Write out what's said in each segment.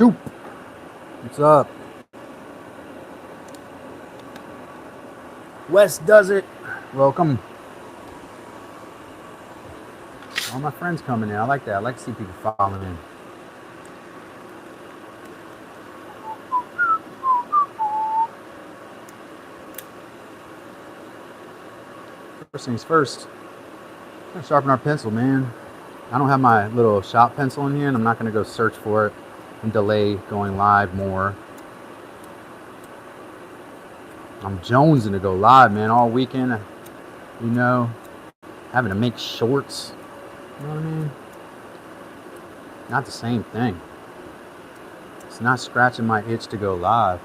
Shoot. What's up? Wes does it. Welcome. All my friends coming in. I like that. I like to see people following in. First things first, I'm gonna sharpen our pencil, man. I don't have my little shop pencil in here, and I'm not gonna go search for it and delay going live more. I'm jonesing to go live, man, all weekend. You know, having to make shorts. You know what I mean? Not the same thing. It's not scratching my itch to go live.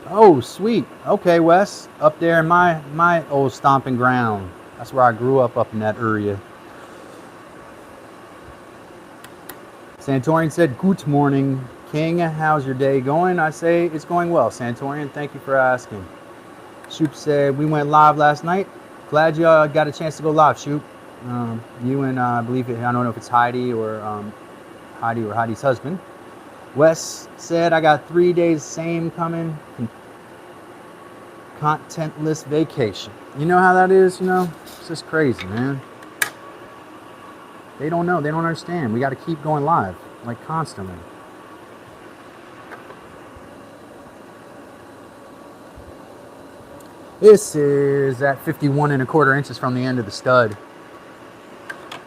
Oh, sweet. Okay, Wes. Up there in my old stomping ground. That's where I grew up in that area. Santorian said, "Good morning, King. How's your day going?" I say, it's going well, Santorian. Thank you for asking. Shoop said, "We went live last night. Glad you got a chance to go live, Shoop. You and I believe I don't know if it's Heidi or Heidi's husband." Wes said, "I got 3 days same coming. Contentless vacation." You know how that is, you know? It's just crazy, man. They don't know. They don't understand. We got to keep going live, like constantly. This is at 51 1/4 inches from the end of the stud.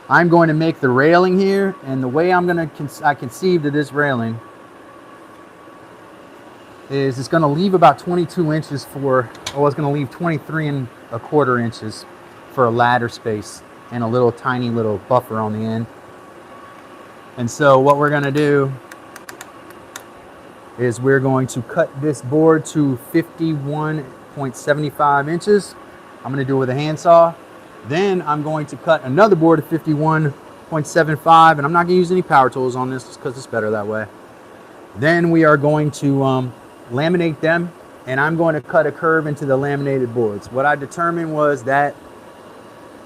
I'm going to make the railing here, and the way I conceived of this railing is it's going to leave about 22 inches it's going to leave 23 1/4 inches for a ladder space and a little tiny little buffer on the end. And so what we're going to do is we're going to cut this board to 51.75 inches. I'm going to do it with a handsaw. Then I'm going to cut another board to 51.75, and I'm not going to use any power tools on this because it's better that way. Then we are going to laminate them, and I'm going to cut a curve into the laminated boards. What I determined was that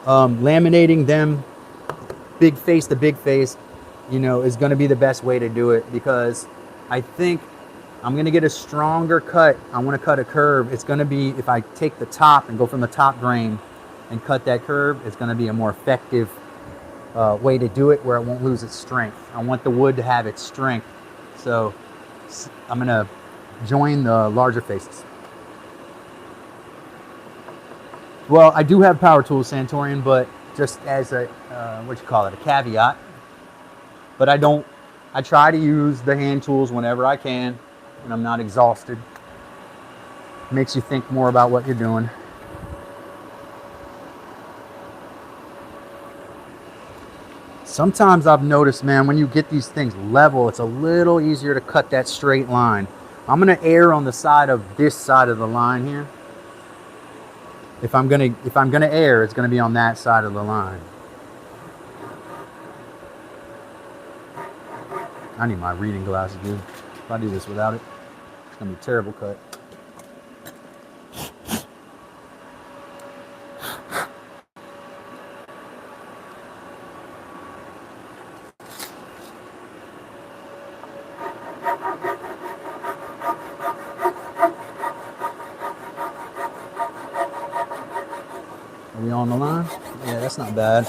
laminating them big face to big face, you know, is going to be the best way to do it, because I think I'm going to get a stronger cut. I want to cut a curve. It's going to be, if I take the top and go from the top grain and cut that curve, it's going to be a more effective way to do it where it won't lose its strength. I want the wood to have its strength. So I'm going to join the larger faces. Well, I do have power tools, Santorian, but just as a a caveat. But I try to use the hand tools whenever I can, and I'm not exhausted. It makes you think more about what you're doing. Sometimes I've noticed, man, when you get these things level, it's a little easier to cut that straight line. I'm going to err on the side of this side of the line here. If I'm gonna err, it's gonna be on that side of the line. I need my reading glasses, dude. If I do this without it, it's gonna be a terrible cut. Are we on the line? Yeah, that's not bad.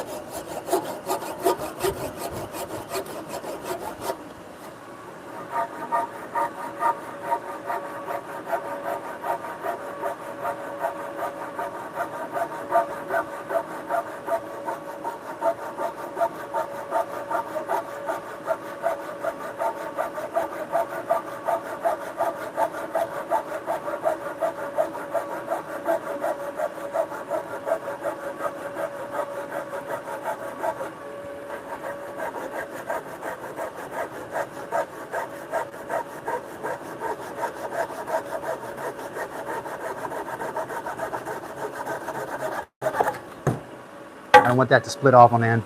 I don't want that to split off on the end.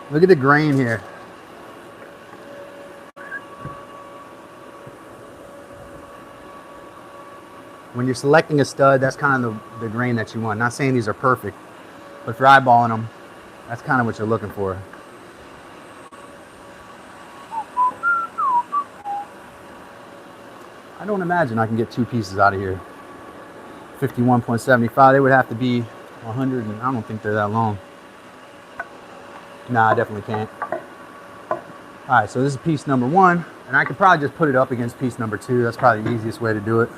Look at the grain here. When you're selecting a stud, that's kind of the grain that you want. Not saying these are perfect, but if you're eyeballing them, That's kind of what you're looking for. I don't imagine I can get 2 pieces out of here. 51.75, they would have to be 100, and I don't think they're that long. Nah, I definitely can't. All right, so this is piece number 1, and I could probably just put it up against piece number 2. That's probably the easiest way to do it.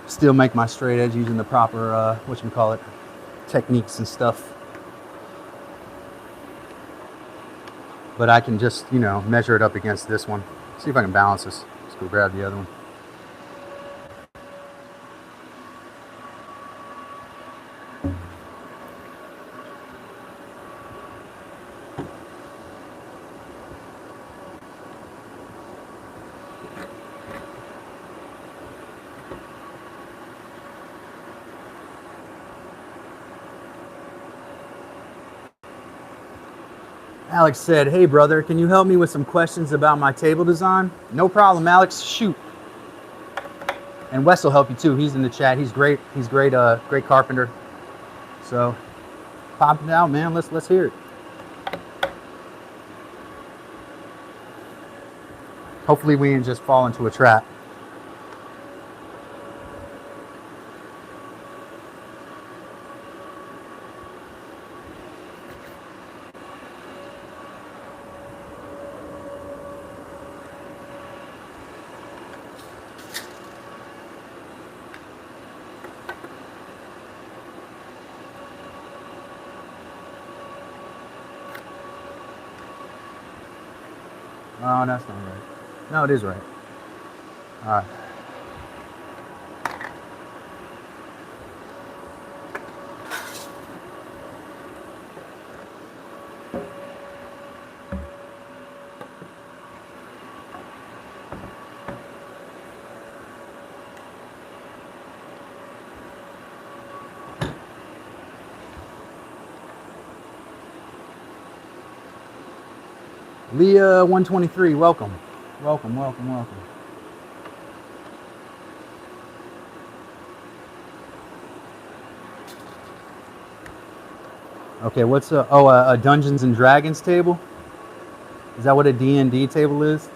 Still make my straight edge using the proper, techniques and stuff. But I can just, you know, measure it up against this one. See if I can balance this. Let's go grab the other one. Alex said, "Hey brother, can you help me with some questions about my table design?" No problem, Alex, shoot. And Wes will help you too. He's in the chat. He's great. He's great, great carpenter. So pop it out, man. Let's hear it. Hopefully we didn't just fall into a trap. Oh, that's not right. No, it is right. All right. Leah 123, welcome. Welcome. Okay, what's a Dungeons and Dragons table? Is that what a D&D table is?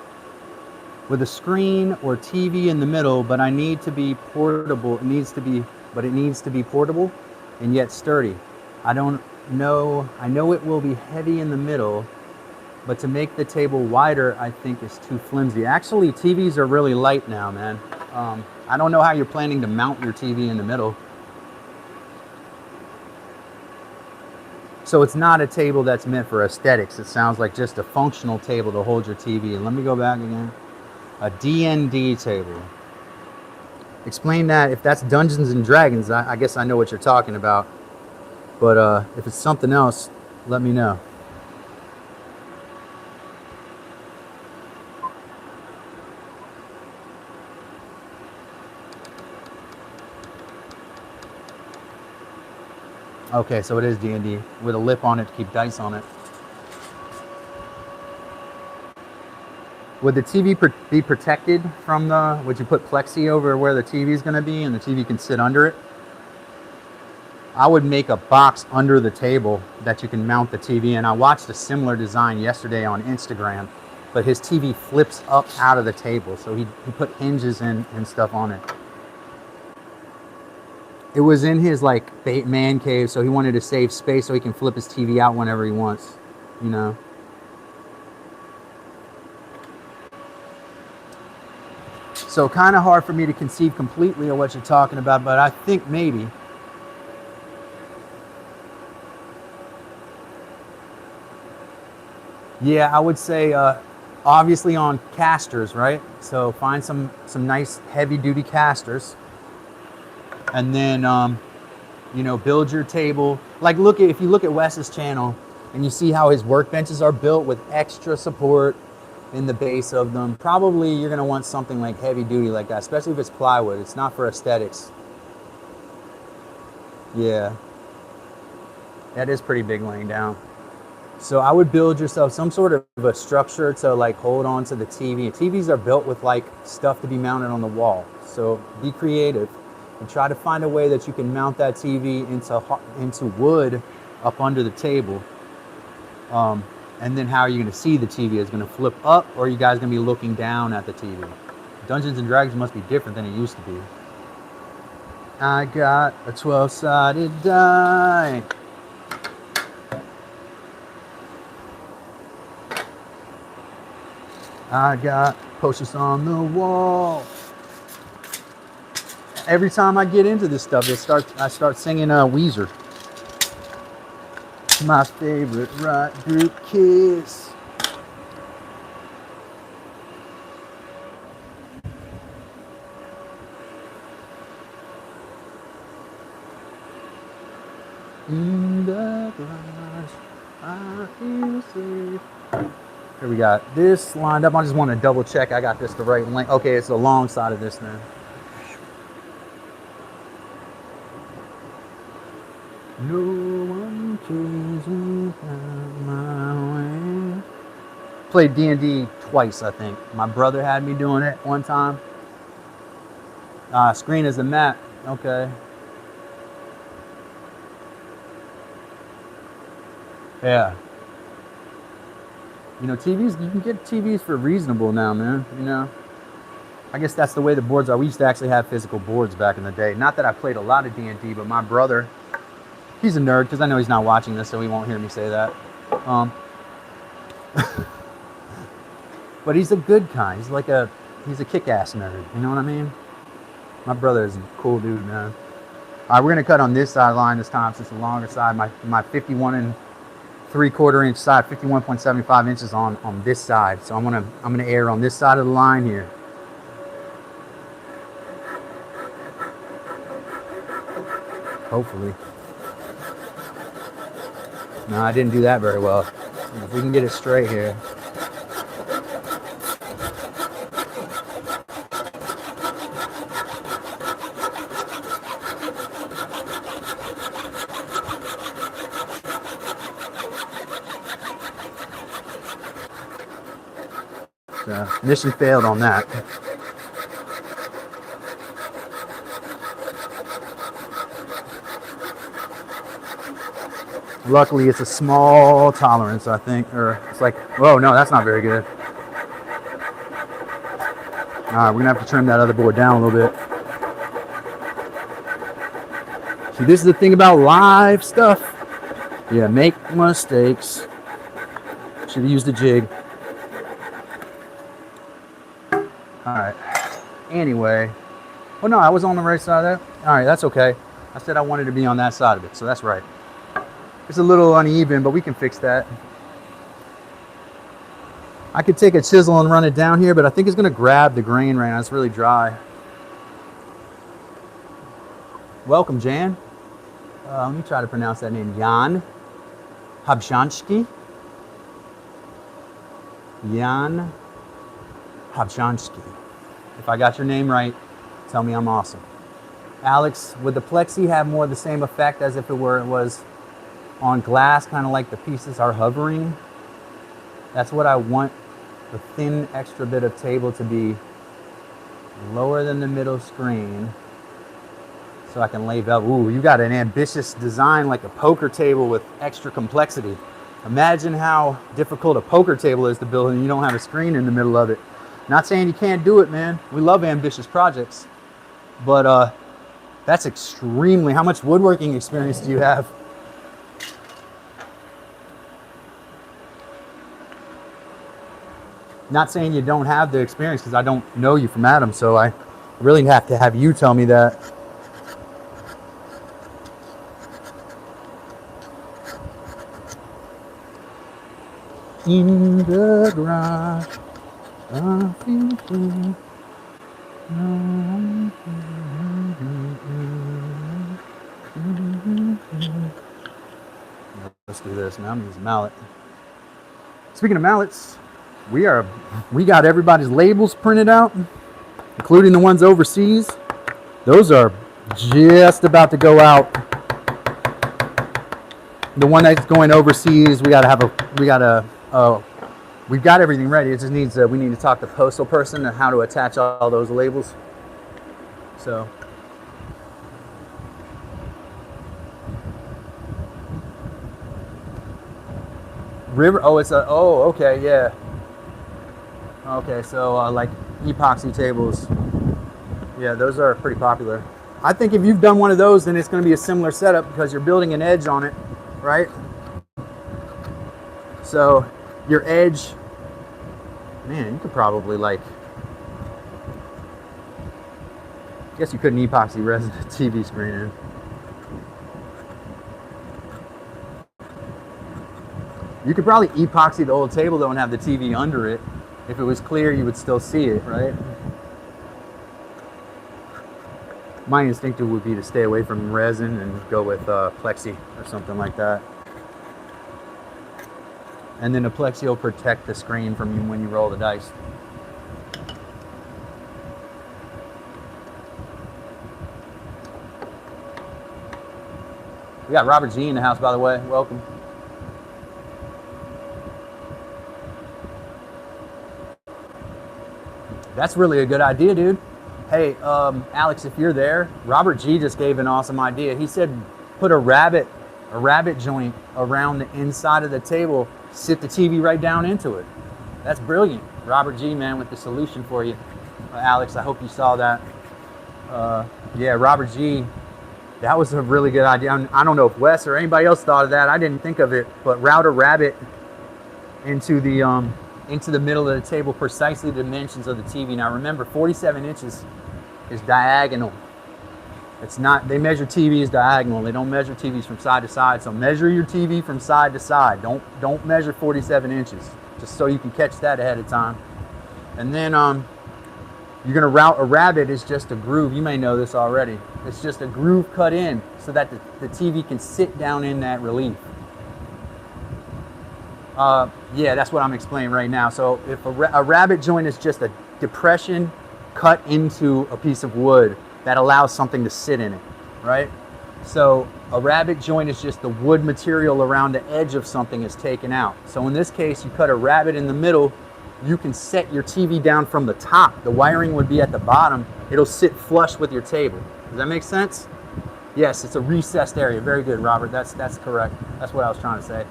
With a screen or TV in the middle, but I need to be portable. It needs to be portable and yet sturdy. I don't know. I know it will be heavy in the middle, but to make the table wider, I think is too flimsy. Actually, TVs are really light now, man. I don't know how you're planning to mount your TV in the middle. So it's not a table that's meant for aesthetics. It sounds like just a functional table to hold your TV. And let me go back again. A D&D table. Explain that. If that's Dungeons and Dragons, I guess I know what you're talking about. But if it's something else, let me know. Okay, so it is D&D with a lip on it to keep dice on it. Would the TV be protected from would you put plexi over where the TV is going to be and the TV can sit under it? I would make a box under the table that you can mount the TV in. I watched a similar design yesterday on Instagram, but his TV flips up out of the table. So he put hinges and stuff on it. It was in his like man cave, so he wanted to save space so he can flip his TV out whenever he wants, you know. So kind of hard for me to conceive completely of what you're talking about, but I think maybe. Yeah, I would say obviously on casters, right? So find some nice heavy duty casters. And then, you know, build your table. Like if you look at Wes's channel and you see how his workbenches are built with extra support in the base of them, probably you're gonna want something like heavy duty like that, especially if it's plywood. It's not for aesthetics. Yeah. That is pretty big laying down. So I would build yourself some sort of a structure to like hold on to the TV. TVs are built with like stuff to be mounted on the wall. So be creative and try to find a way that you can mount that TV into wood up under the table. And then how are you going to see the TV? Is it going to flip up, or are you guys going to be looking down at the TV? Dungeons and Dragons must be different than it used to be. I got a 12-sided die. I got posters on the wall. Every time I get into this stuff, I start singing Weezer. My favorite rock group, Kiss. In the garage, I feel safe. Here we got this lined up. I just want to double check I got this the right length. Okay, it's the long side of this now. No one cares my way. Played D&D twice, I think. My brother had me doing it one time. Screen is a map. Okay. Yeah. You know, TVs, you can get TVs for reasonable now, man. You know, I guess that's the way the boards are. We used to actually have physical boards back in the day. Not that I played a lot of D&D, but my brother, he's a nerd, because I know he's not watching this, so he won't hear me say that. But he's a good kind. He's a kick-ass nerd. You know what I mean? My brother is a cool dude, man. All right, we're gonna cut on this side line this time, since the longer side. My 51 3/4 inch side, 51.75 inches on this side. So I'm gonna err on this side of the line here. Hopefully. No, I didn't do that very well. If we can get it straight here. So, mission failed on that. Luckily, it's a small tolerance, I think, or it's like, oh no, that's not very good. All right, we're gonna have to trim that other board down a little bit. See, this is the thing about live stuff. Yeah, make mistakes. Should have used a jig. All right. Anyway, oh no, I was on the right side of that. All right, that's okay. I said I wanted to be on that side of it, so that's right. It's a little uneven, but we can fix that. I could take a chisel and run it down here, but I think it's going to grab the grain right now. It's really dry. Welcome, Jan. Let me try to pronounce that name. Jan Habshansky. Jan Habshansky. If I got your name right, tell me I'm awesome. Alex, would the plexi have more of the same effect as if it was on glass, kind of like the pieces are hovering? That's what I want the thin extra bit of table to be, lower than the middle screen, so I can lay velvet. Ooh, you got an ambitious design, like a poker table with extra complexity. Imagine how difficult a poker table is to build and you don't have a screen in the middle of it. Not saying you can't do it, man. We love ambitious projects, but that's extremely. How much woodworking experience do you have? Not saying you don't have the experience, because I don't know you from Adam, so I really have to have you tell me that. In the garage, I feel free. Let's do this now. I'm gonna use a mallet. Speaking of mallets, we got everybody's labels printed out, including the ones overseas. Those are just about to go out. The one that's going overseas, we've got everything ready. It just needs we need to talk to the postal person on how to attach all those labels. So River, oh, it's a, oh, okay, yeah. Okay, so like epoxy tables. Yeah, those are pretty popular. I think if you've done one of those, then it's going to be a similar setup because you're building an edge on it, right? So your edge, man, you could probably like, I guess you couldn't epoxy resin TV screen in. You could probably epoxy the old table though and have the TV under it. If it was clear, you would still see it, right? My instinct would be to stay away from resin and go with plexi or something like that. And then the plexi will protect the screen from you when you roll the dice. We got Robert G in the house, by the way. Welcome. That's really a good idea, dude. Hey, Alex, if you're there, Robert G just gave an awesome idea. He said put a rabbet joint around the inside of the table, sit the TV right down into it. That's brilliant. Robert G, man, with the solution for you. Alex, I hope you saw that. Yeah, Robert G, that was a really good idea. I don't know if Wes or anybody else thought of that. I didn't think of it, but route a rabbet into the middle of the table, precisely the dimensions of the TV. Now remember, 47 inches is diagonal. It's not, they measure TVs diagonal. They don't measure TVs from side to side. So measure your TV from side to side. Don't measure 47 inches, just so you can catch that ahead of time. And then you're gonna route a rabbet is just a groove. You may know this already. It's just a groove cut in so that the TV can sit down in that relief. Yeah, that's what I'm explaining right now. So if a rabbet joint is just a depression cut into a piece of wood that allows something to sit in it, right? So a rabbet joint is just the wood material around the edge of something is taken out. So in this case, you cut a rabbet in the middle, you can set your TV down from the top. The wiring would be at the bottom. It'll sit flush with your table. Does that make sense? Yes, it's a recessed area. Very good, Robert. That's correct. That's what I was trying to say.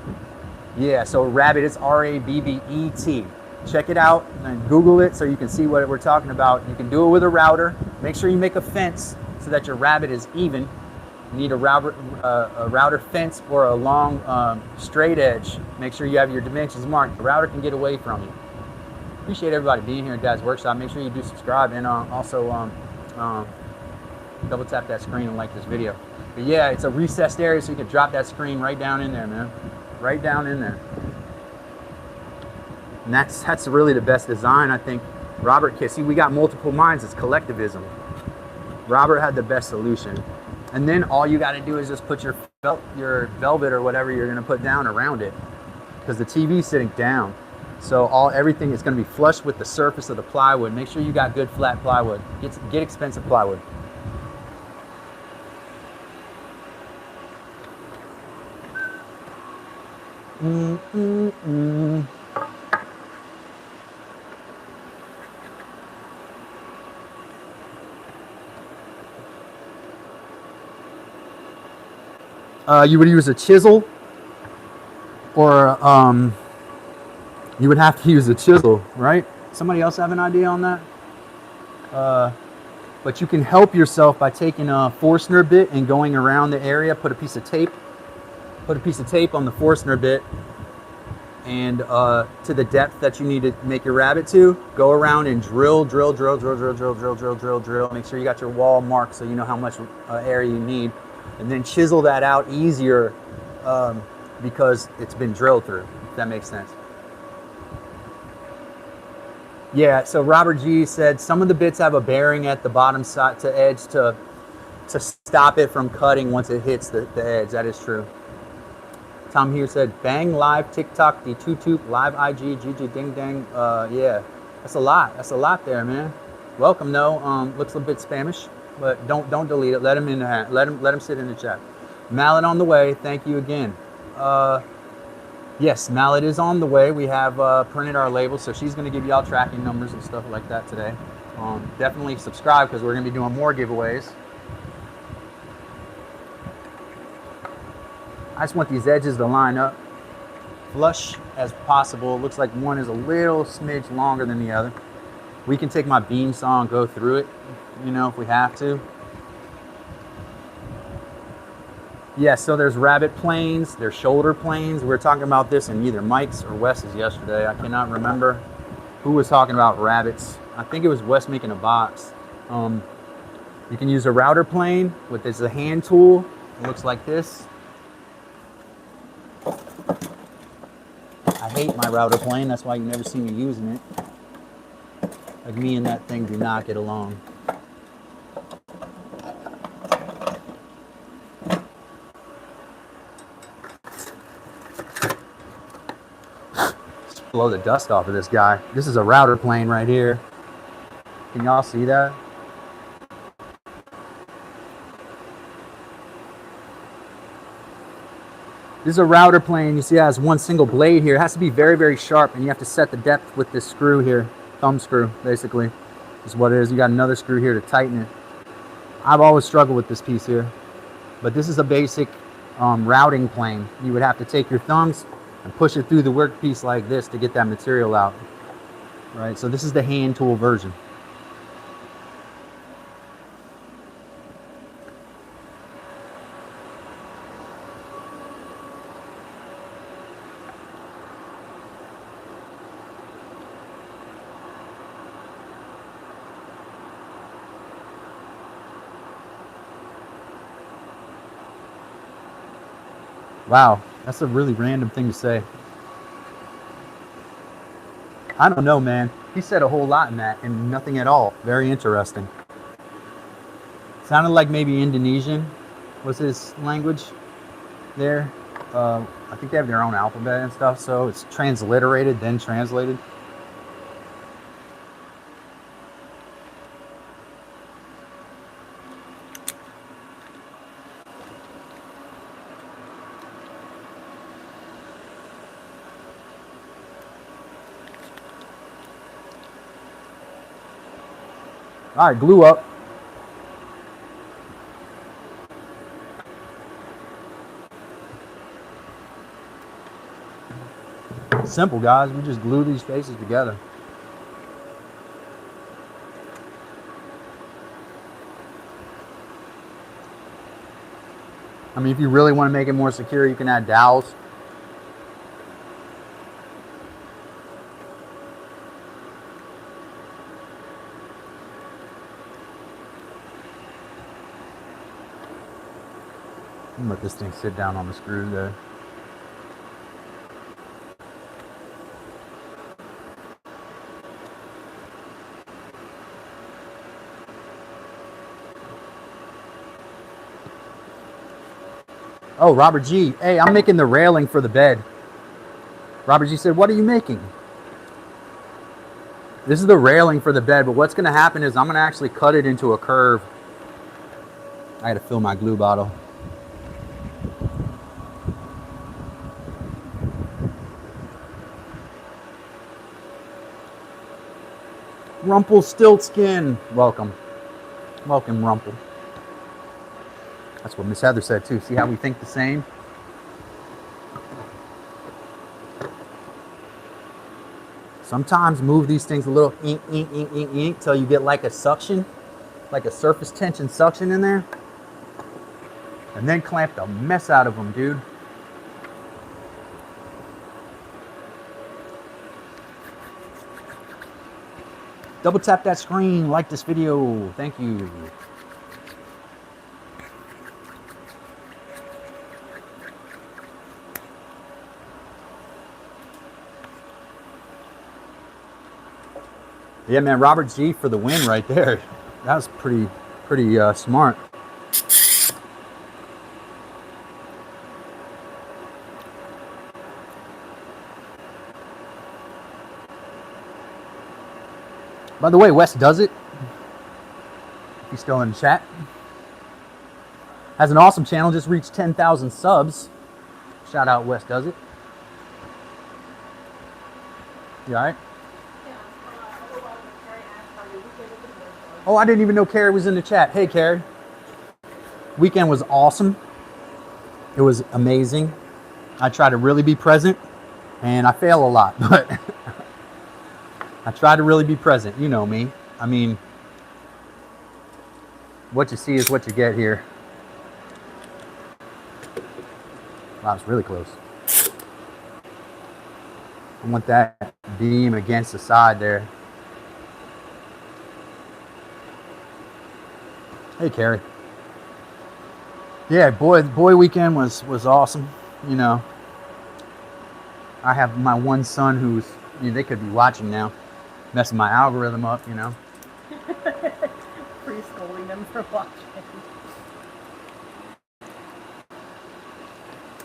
Yeah, so rabbet, it's R-A-B-B-E-T. Check it out and Google it so you can see what we're talking about. You can do it with a router. Make sure you make a fence so that your rabbet is even. You need a router fence or a long straight edge. Make sure you have your dimensions marked. The router can get away from you. Appreciate everybody being here at Dad's Workshop. Make sure you do subscribe and also double tap that screen and like this video. But yeah, it's a recessed area so you can drop that screen right down in there, man. Right down in there. And that's really the best design, I think. Robert, see, we got multiple minds. It's collectivism. Robert had the best solution. And then all you got to do is just put your velvet or whatever you're going to put down around it, because the TV's sitting down. So everything is going to be flush with the surface of the plywood. Make sure you got good flat plywood. Get expensive plywood. You would use a chisel, or you would have to use a chisel, right? Somebody else have an idea on that? But you can help yourself by taking a Forstner bit and going around the area. Put a piece of tape on the Forstner bit, and to the depth that you need to make your rabbet to. Go around and drill. Make sure you got your wall marked so you know how much area you need, and then chisel that out easier because it's been drilled through. If that makes sense. Yeah, so Robert G said some of the bits have a bearing at the bottom side to edge to stop it from cutting once it hits the edge. That is true. Tom here said, bang, live, TikTok, the tutup, live IG, GG, ding, dang. Yeah, that's a lot. That's a lot there, man. Welcome, though. Looks a bit Spanish, but don't delete it. Let him in there. Let him sit in the chat. Mallet on the way. Thank you again. Yes, Mallet is on the way. We have printed our labels, so she's going to give y'all tracking numbers and stuff like that today. Definitely subscribe because we're going to be doing more giveaways. I just want these edges to line up flush. as possible. It looks like one is a little smidge longer than the other. We can take my beam saw and go through it, you know, if we have to. Yeah, so there's rabbet planes, there's shoulder planes. We were talking about this in either Mike's or Wes's yesterday. I cannot remember who was talking about rabbets. I think it was Wes making a box. You can use a router plane with this a hand tool. It looks like this. I hate my router plane. That's why you never see me using it. Like me and that thing do not get along. Just blow the dust off of this guy. This is a router plane right here. Can y'all see that? This is a router plane. You see it has one single blade here. It has to be very, very sharp, and you have to set the depth with this screw here. Thumb screw, basically, is what it is. You got another screw here to tighten it. I've always struggled with this piece here. But this is a basic routing plane. You would have to take your thumbs and push it through the workpiece like this to get that material out. Right, so this is the hand tool version. Wow, that's a really random thing to say. I don't know, man. He said a whole lot in that and nothing at all. Very interesting. Sounded like maybe Indonesian was his language there. I think they have their own alphabet and stuff, so it's transliterated, then translated. All right, glue up. Simple, guys. We just glue these faces together. I mean, if you really want to make it more secure, you can add dowels. I'm gonna let this thing sit down on the screw there. Oh, Robert G. Hey, I'm making the railing for the bed. Robert G said, what are you making? This is the railing for the bed, but what's gonna happen is I'm gonna actually cut it into a curve. I gotta fill my glue bottle. Rumpelstiltskin, welcome. Welcome, Rumple. That's what Miss Heather said too. See how we think the same? Sometimes move these things a little ink till you get like a suction, like a surface tension suction in there. And then clamp the mess out of them, dude. Double tap that screen, like this video. Thank you. Yeah, man, Robert G for the win right there. That was pretty smart. By the way, Wes does it. If he's still in the chat. Has an awesome channel, just reached 10,000 subs. Shout out Wes does it. You alright? Oh, I didn't even know Carrie was in the chat. Hey, Carrie. Weekend was awesome. It was amazing. I try to really be present. And I fail a lot, but I try to really be present. You know me. I mean, what you see is what you get here. Wow, it's really close. I want that beam against the side there. Hey, Carrie. Yeah, boy weekend was awesome. You know, I have my one son who's, you know, they could be watching now, messing my algorithm up, you know. Pre-scolding them for watching.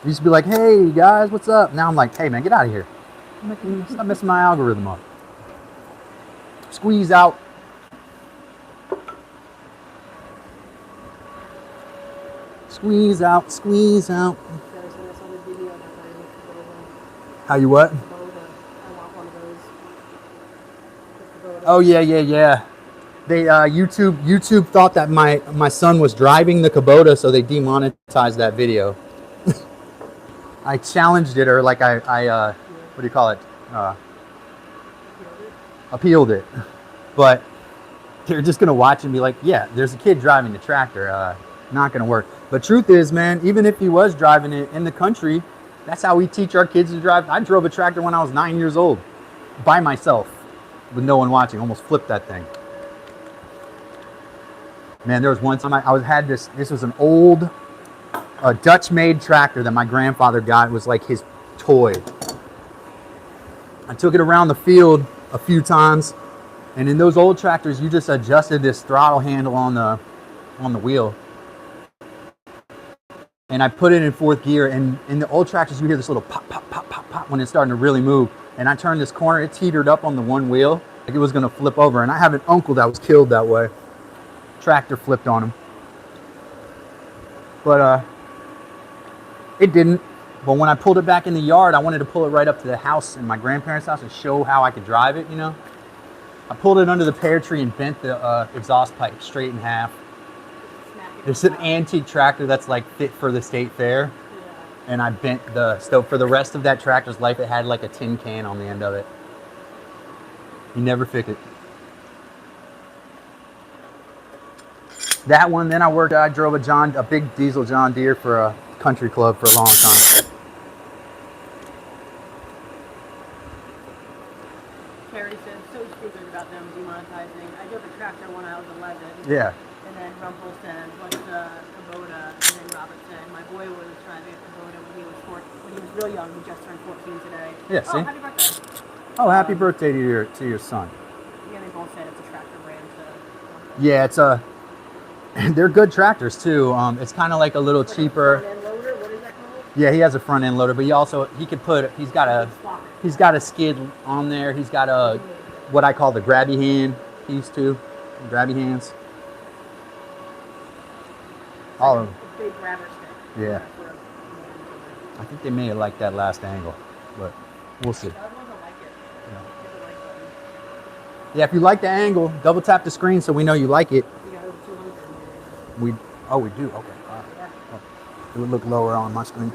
I used to be like, hey guys, what's up? Now I'm like, hey man, get out of here. Stop messing my algorithm up. Squeeze out. Squeeze out, squeeze out. How you what? Oh yeah. They YouTube thought that my son was driving the Kubota, so they demonetized that video. I challenged it, or like I what do you call it? Appealed it. But they're just gonna watch and be like, yeah, there's a kid driving the tractor. Not gonna work. But truth is, man, even if he was driving it in the country, that's how we teach our kids to drive. I drove a tractor when I was 9 years old, by myself, with no one watching. Almost flipped that thing. Man, there was one time I had this. This was an old, Dutch-made tractor that my grandfather got. It was like his toy. I took it around the field a few times, and in those old tractors, you just adjusted this throttle handle on the wheel. And I put it in fourth gear, and in the old tractors, you hear this little pop, pop, pop, pop, pop when it's starting to really move. And I turned this corner, it teetered up on the one wheel, like it was gonna flip over. And I have an uncle that was killed that way. Tractor flipped on him. But it didn't. But when I pulled it back in the yard, I wanted to pull it right up to the house in my grandparents' house and show how I could drive it, you know? I pulled it under the pear tree and bent the exhaust pipe straight in half. It's an antique tractor that's like fit for the state fair. Yeah. And I bent the stove. For the rest of that tractor's life, it had like a tin can on the end of it. You never fix it. That one, then I drove a big diesel John Deere for a country club for a long time. Carrie said, so stupid about them demonetizing. I drove a tractor when I was 11. Yeah. And then Rumpel said, what's a Kubota? And then Robert said, my boy was driving a Kubota when he was 14, when he was real young. He just turned 14 today. Yeah, see? Oh, happy birthday. Oh, happy birthday to your son. Yeah, they both said it's a tractor brand. So. Yeah, they're good tractors too. It's kind of like a little cheaper. Front end loader? What is that called? Yeah, he has a front end loader, but he's got a skid on there. He's got a what I call the grabby hand. These two grabby hands. All of them. A big grabber stick. Yeah. I think they may have liked that last angle, but we'll see. Yeah, if you like the angle, double tap the screen so we know you like it. We got over 200. We do? Okay. All right. Yeah. Oh, it would look lower on my screen.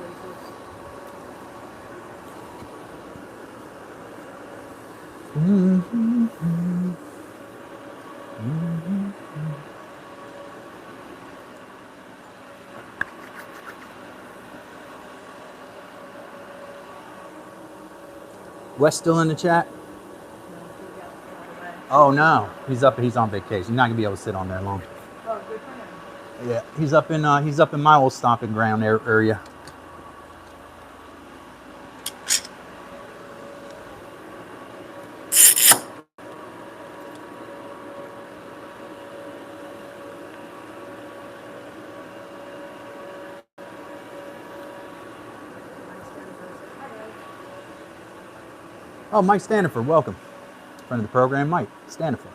Wes still in the chat? Oh no, he's on vacation. He's not gonna be able to sit on there long. Oh, good for him. Yeah, he's up in my old stomping ground area. Oh, Mike Staniford, welcome. Friend of the program, Mike Staniford.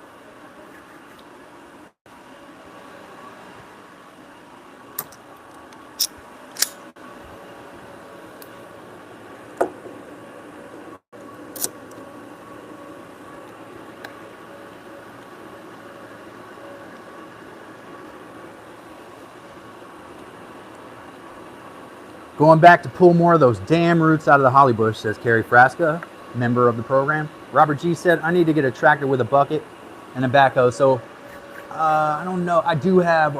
Going back to pull more of those damn roots out of the holly bush, says Carrie Frasca, member of the program. Robert G said, I need to get a tractor with a bucket and a backhoe. So, I don't know. I do have,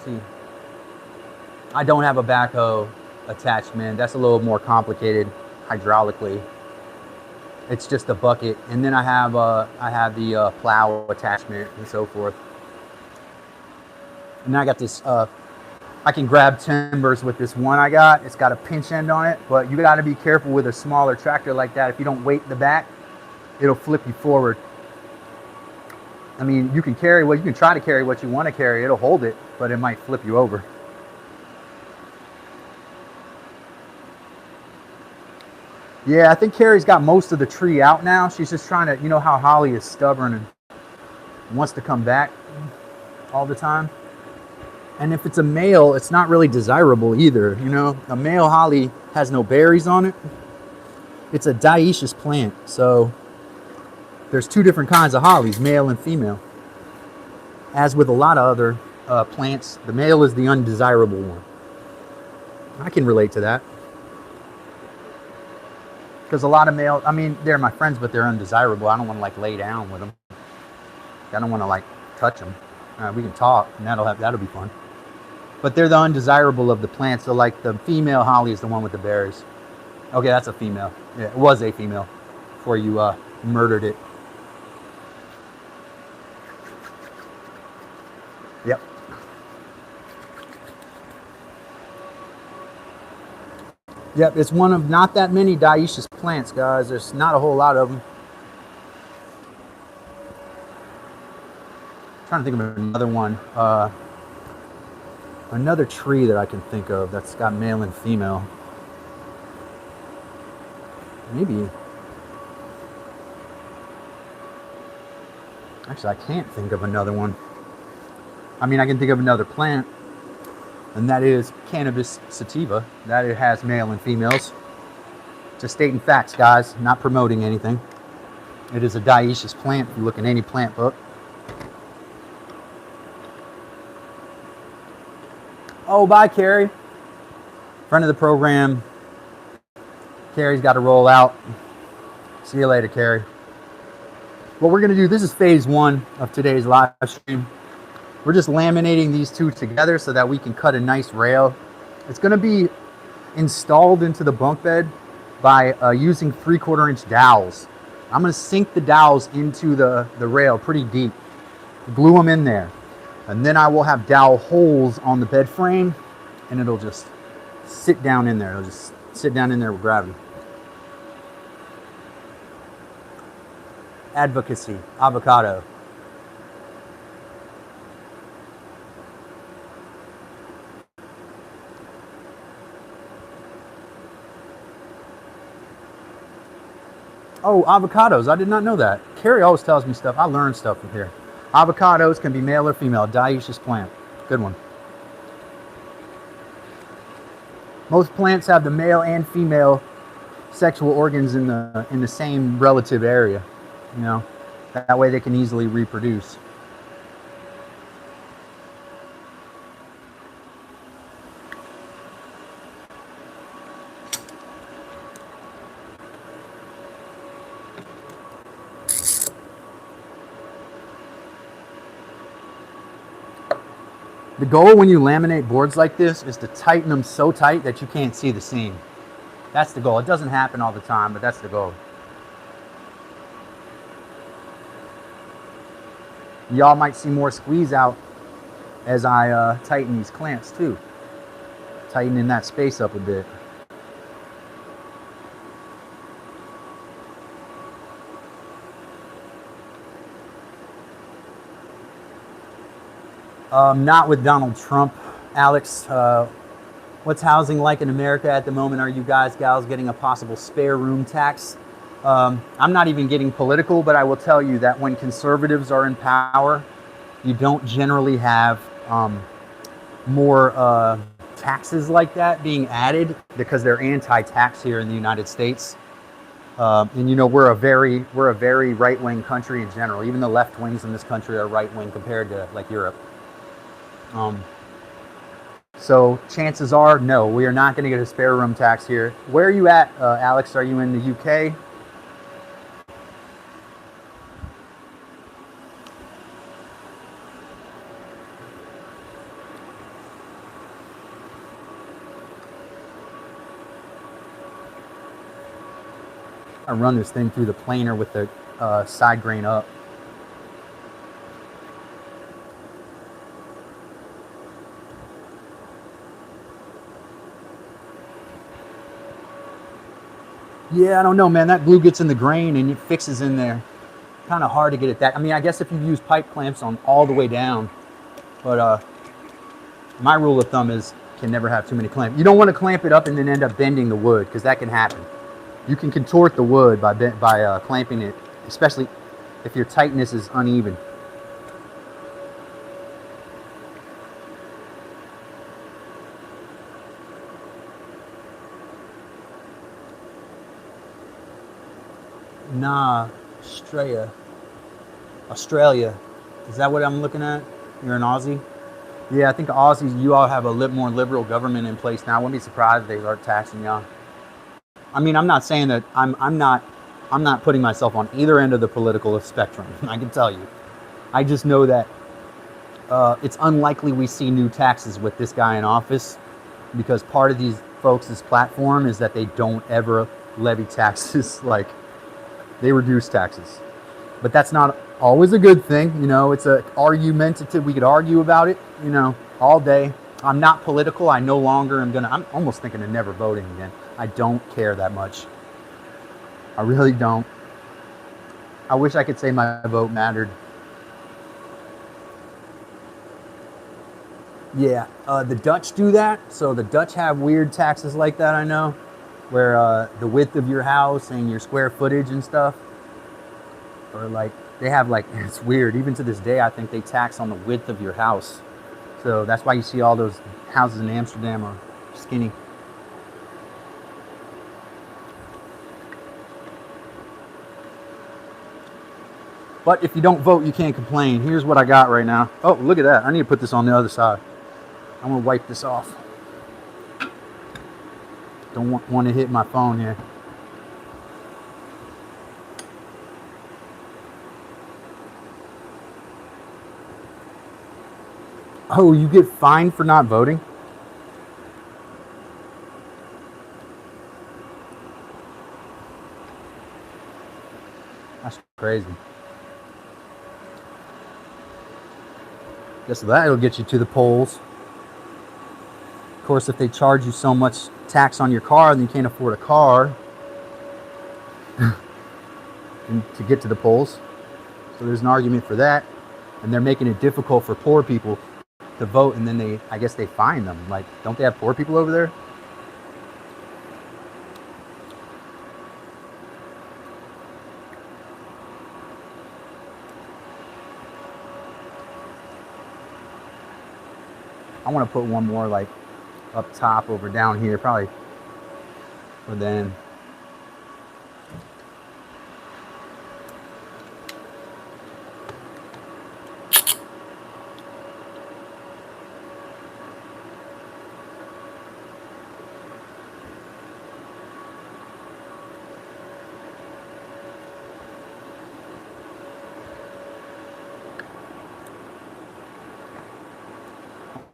see, I don't have a backhoe attachment. That's a little more complicated hydraulically. It's just a bucket. And then I have the plow attachment and so forth. And I got this, I can grab timbers with this one I got. It's got a pinch end on it, but you got to be careful with a smaller tractor like that. If you don't weight the back, it'll flip you forward. I mean, you can try to carry what you want to carry. It'll hold it, but it might flip you over. Yeah, I think Carrie's got most of the tree out now. She's just trying to, you know how holly is stubborn and wants to come back all the time. And if it's a male, it's not really desirable either. You know, a male holly has no berries on it. It's a dioecious plant. So there's two different kinds of hollies, male and female. As with a lot of other plants, the male is the undesirable one. I can relate to that. Because a lot of male, I mean, they're my friends, but they're undesirable. I don't want to like lay down with them. I don't want to like touch them. We can talk, and that'll be fun. But they're the undesirable of the plants. So like the female holly is the one with the berries. Okay, that's a female. Yeah, it was a female before you murdered it. Yep. Yep, it's one of not that many dioecious plants, guys. There's not a whole lot of them. I'm trying to think of another one. Another tree that I can think of that's got male and female. Maybe. Actually, I can't think of another one. I mean, I can think of another plant, and that is cannabis sativa. That it has male and females. Just stating facts, guys, not promoting anything. It is a dioecious plant if you look in any plant book. Oh, bye, Carrie. Friend of the program. Carrie's got to roll out. See you later, Carrie. What we're going to do, this is phase one of today's live stream. We're just laminating these two together so that we can cut a nice rail. It's going to be installed into the bunk bed by using 3/4 inch dowels. I'm going to sink the dowels into the rail pretty deep, glue them in there. And then I will have dowel holes on the bed frame, and it'll just sit down in there. It'll just sit down in there with gravity. Advocacy, avocado. Oh, avocados. I did not know that. Carrie always tells me stuff. I learn stuff from here. Avocados can be male or female, dioecious plant. Good one. Most plants have the male and female sexual organs in the same relative area. You know, that way they can easily reproduce. The goal when you laminate boards like this is to tighten them so tight that you can't see the seam. That's the goal. It doesn't happen all the time, but that's the goal. Y'all might see more squeeze out as I tighten these clamps too. Tightening that space up a bit. Not with Donald Trump, Alex. What's housing like in America at the moment? Are you guys, gals, getting a possible spare room tax? I'm not even getting political, but I will tell you that when conservatives are in power, you don't generally have more taxes like that being added because they're anti-tax here in the United States. And you know, we're a very right-wing country in general. Even the left wings in this country are right-wing compared to like Europe. So chances are, no, we are not going to get a spare room tax here. Where are you at, Alex? Are you in the UK? I run this thing through the planer with the side grain up. Yeah, I don't know, man. That glue gets in the grain and it fixes in there. Kind of hard to get it that. I mean, I guess if you use pipe clamps on all the way down, but my rule of thumb is can never have too many clamps. You don't want to clamp it up and then end up bending the wood, because that can happen. You can contort the wood by clamping it, especially if your tightness is uneven. Nah, Australia. Is that what I'm looking at? You're an Aussie? Yeah, I think Aussies, you all have a more liberal government in place now. I wouldn't be surprised if they start taxing y'all. I mean, I'm not saying that I'm not putting myself on either end of the political spectrum. I can tell you. I just know that it's unlikely we see new taxes with this guy in office, because part of these folks' platform is that they don't ever levy taxes. Like, they reduce taxes. But that's not always a good thing. You know, it's a argumentative. We could argue about it, you know, all day. I'm not political. I no longer am gonna. I'm almost thinking of never voting again. I don't care that much. I really don't. I wish I could say my vote mattered. Yeah, the Dutch do that. So the Dutch have weird taxes like that, I know, where the width of your house and your square footage and stuff, or like they have like, it's weird. Even to this day, I think they tax on the width of your house. So that's why you see all those houses in Amsterdam are skinny. But if you don't vote, you can't complain. Here's what I got right now. Oh, look at that. I need to put this on the other side. I'm gonna wipe this off. Don't want to hit my phone here. Oh, you get fined for not voting? That's crazy. Guess that'll get you to the polls. Of course, if they charge you so much tax on your car, then you can't afford a car to get to the polls. So there's an argument for that. And they're making it difficult for poor people to vote, and then I guess they fine them. Like, don't they have poor people over there? I want to put one more like up top over down here, probably for then.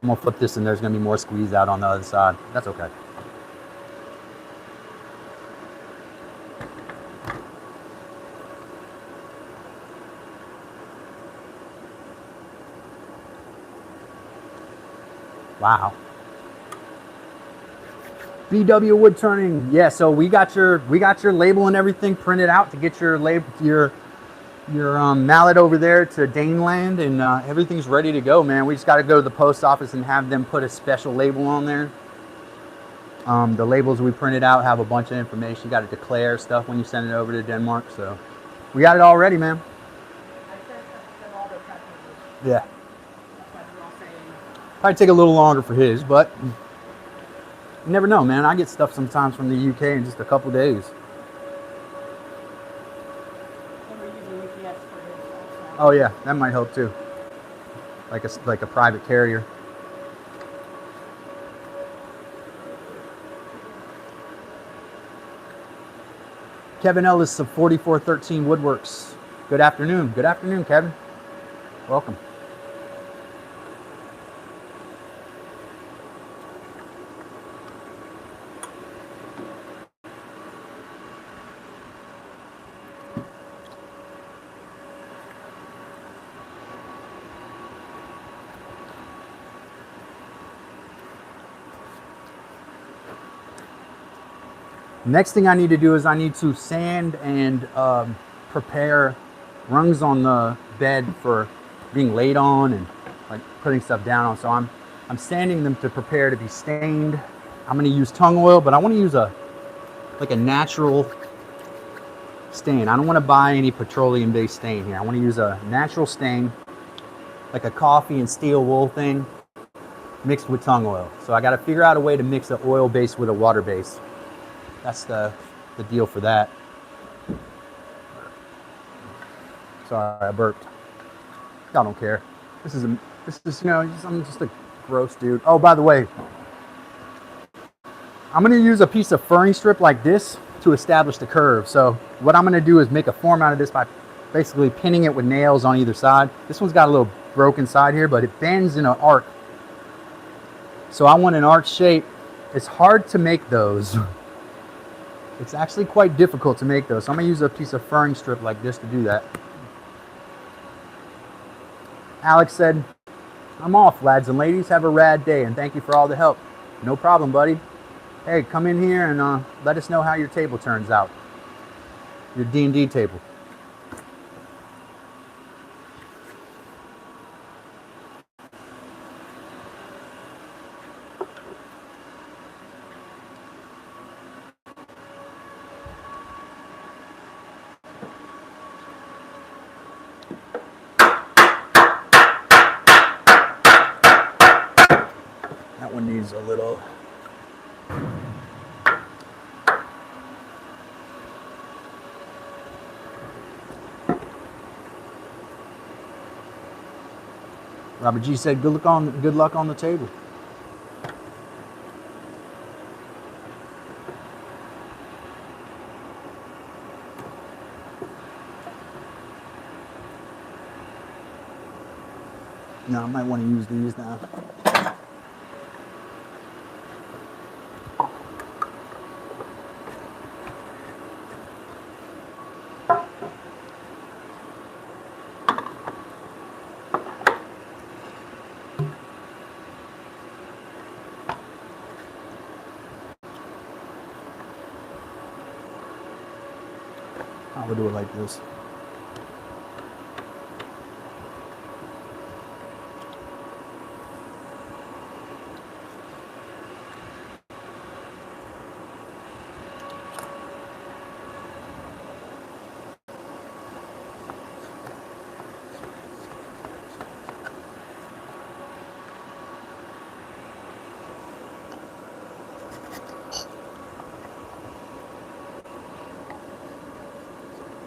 I'm gonna flip this and there's gonna be more squeeze out on the other side. That's okay. Wow. BW wood turning. Yeah, so we got your label and everything printed out to get your label, your mallet over there to Daneland, and everything's ready to go, man. We just got to go to the post office and have them put a special label on there. The labels we printed out have a bunch of information. You got to declare stuff when you send it over to Denmark, so we got it all ready, man. I sent them all their press releases. Yeah. That's why they're all saying. Probably take a little longer for his, but you never know, man. I get stuff sometimes from the UK in just a couple days. And we're using UPS for his also. Oh yeah, that might help too. Like a private carrier. Kevin Ellis of 4413 Woodworks. Good afternoon. Good afternoon, Kevin. Welcome. Next thing I need to do is I need to sand and prepare rungs on the bed for being laid on and like putting stuff down on. So I'm sanding them to prepare to be stained. I'm going to use tung oil, but I want to use a natural stain. I don't want to buy any petroleum based stain here. I want to use a natural stain, like a coffee and steel wool thing mixed with tung oil. So I got to figure out a way to mix an oil base with a water base. That's the deal for that. Sorry, I burped. I don't care. This is you know, I'm just a gross dude. Oh, by the way, I'm going to use a piece of furring strip like this to establish the curve. So what I'm going to do is make a form out of this by basically pinning it with nails on either side. This one's got a little broken side here, but it bends in an arc. So I want an arc shape. It's hard to make those. It's actually quite difficult to make those. So I'm going to use a piece of furring strip like this to do that. Alex said, I'm off, lads and ladies. Have a rad day, and thank you for all the help. No problem, buddy. Hey, come in here and let us know how your table turns out. Your D&D table. That one needs a little. Robert G said, good luck on the table. No, I might want to use these now. I would do it like this.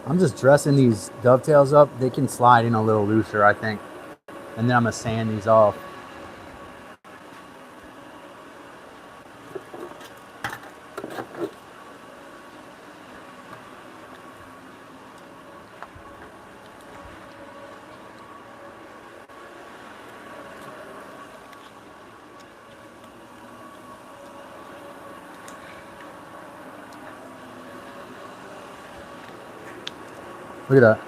I'm just dressing these dovetails up. They can slide in a little looser, I think. And then I'm going to sand these off. Look at that.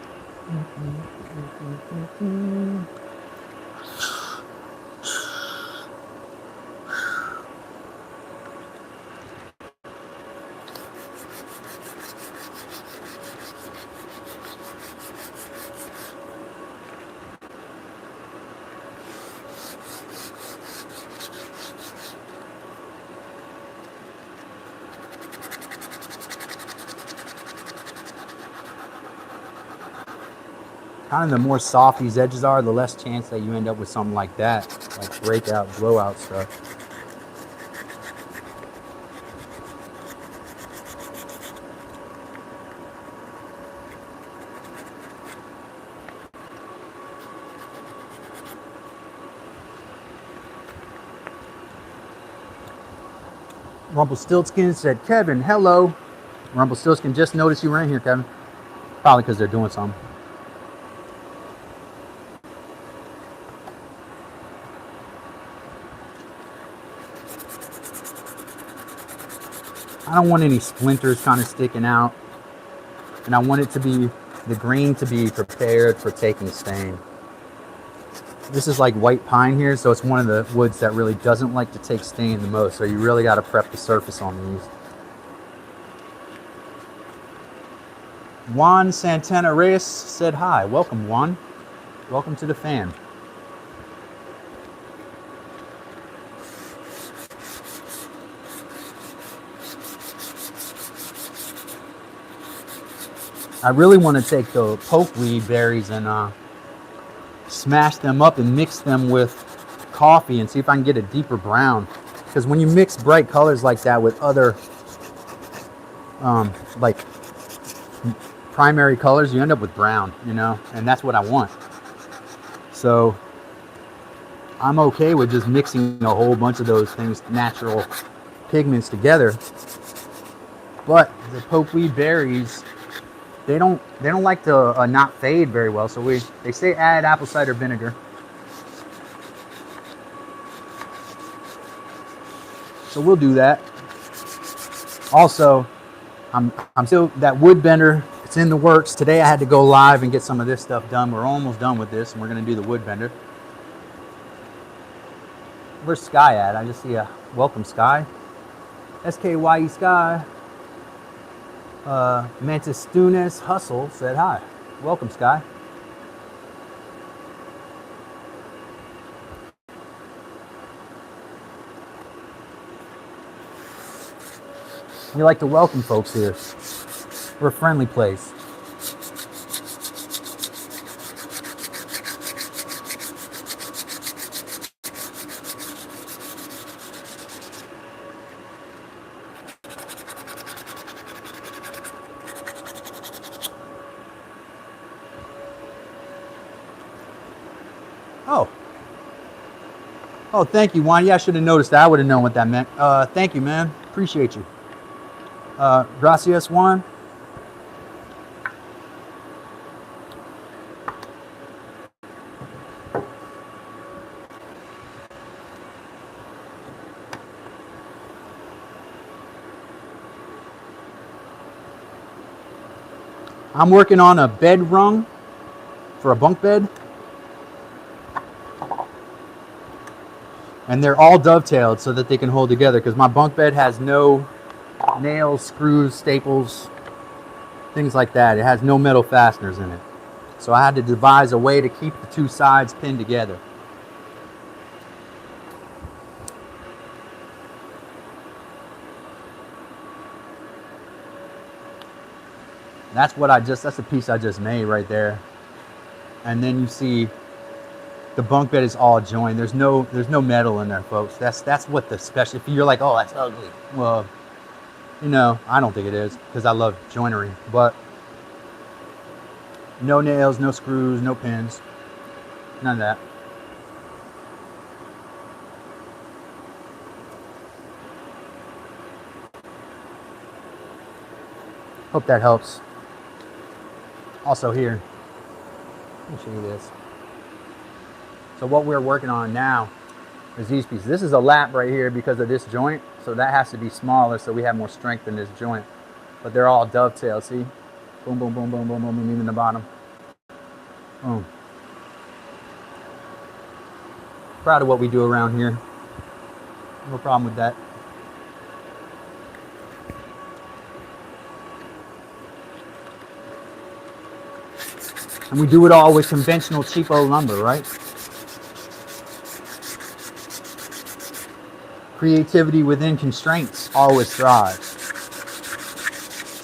Kind of the more soft these edges are, the less chance that you end up with something like that, like breakout, blowout stuff. Rumpelstiltskin said, Kevin, hello. Rumpelstiltskin just noticed you were in here, Kevin. Probably because they're doing something. I don't want any splinters kind of sticking out. And I want it to be, the grain to be prepared for taking stain. This is like white pine here, so it's one of the woods that really doesn't like to take stain the most. So you really got to prep the surface on these. Juan Santana Reyes said hi. Welcome, Juan. Welcome to the fan. I really want to take the pokeweed berries and smash them up and mix them with coffee and see if I can get a deeper brown. Because when you mix bright colors like that with other like primary colors, you end up with brown, you know, and that's what I want. So I'm okay with just mixing a whole bunch of those things, natural pigments together. But the pokeweed berries, they don't like to not fade very well. So they say add apple cider vinegar. So we'll do that. Also, I'm still, that wood bender, it's in the works. Today I had to go live and get some of this stuff done. We're almost done with this and we're gonna do the wood bender. Where's Sky at? I just see a welcome Sky. SKYE Sky. Mantis Tunes Hustle said hi. Welcome, Sky. We like to welcome folks here. We're a friendly place. Oh, thank you, Juan. Yeah, I should have noticed that. I would have known what that meant. Thank you, man. Appreciate you. Gracias, Juan. I'm working on a bed rung for a bunk bed. And they're all dovetailed so that they can hold together, because my bunk bed has no nails, screws, staples, things like that. It has no metal fasteners in it. So I had to devise a way to keep the two sides pinned together. That's the piece I just made right there. And then you see the bunk bed is all joined. There's no metal in there, folks. That's what the special. If you're like, oh, that's ugly. Well, you know, I don't think it is, because I love joinery. But no nails, no screws, no pins, none of that. Hope that helps. Also here, let me show you this. So what we're working on now is these pieces. This is a lap right here because of this joint. So that has to be smaller so we have more strength in this joint. But they're all dovetailed, see? Boom, boom, boom, boom, boom, boom, boom, even the bottom. Boom. Proud of what we do around here. No problem with that. And we do it all with conventional cheapo lumber, right? Creativity within constraints always thrives.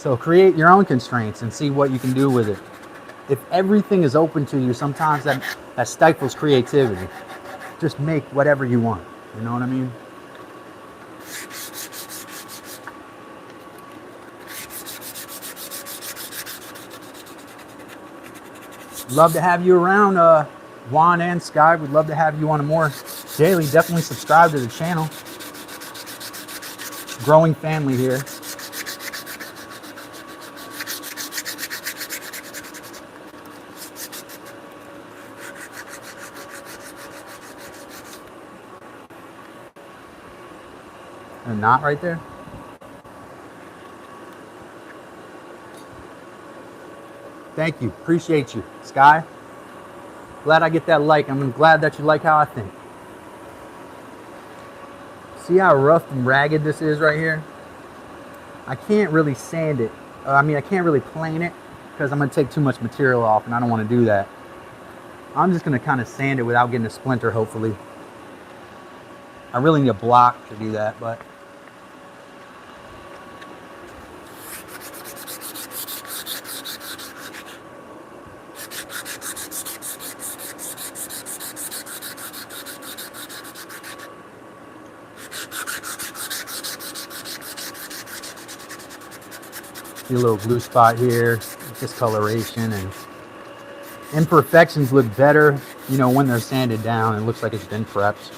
So create your own constraints and see what you can do with it. If everything is open to you, sometimes that stifles creativity. Just make whatever you want. You know what I mean? Love to have you around, Juan and Sky. We'd love to have you on a more daily. Definitely subscribe to the channel. Growing family here. A knot right there. Thank you. Appreciate you, Sky. Glad I get that like. I'm glad that you like how I think. See how rough and ragged this is right here? I can't really sand it. I mean, I can't really plane it because I'm going to take too much material off, and I don't want to do that. I'm just going to kind of sand it without getting a splinter, hopefully. I really need a block to do that, but... See a little blue spot here, discoloration, and imperfections look better, you know, when they're sanded down. It looks like it's been prepped.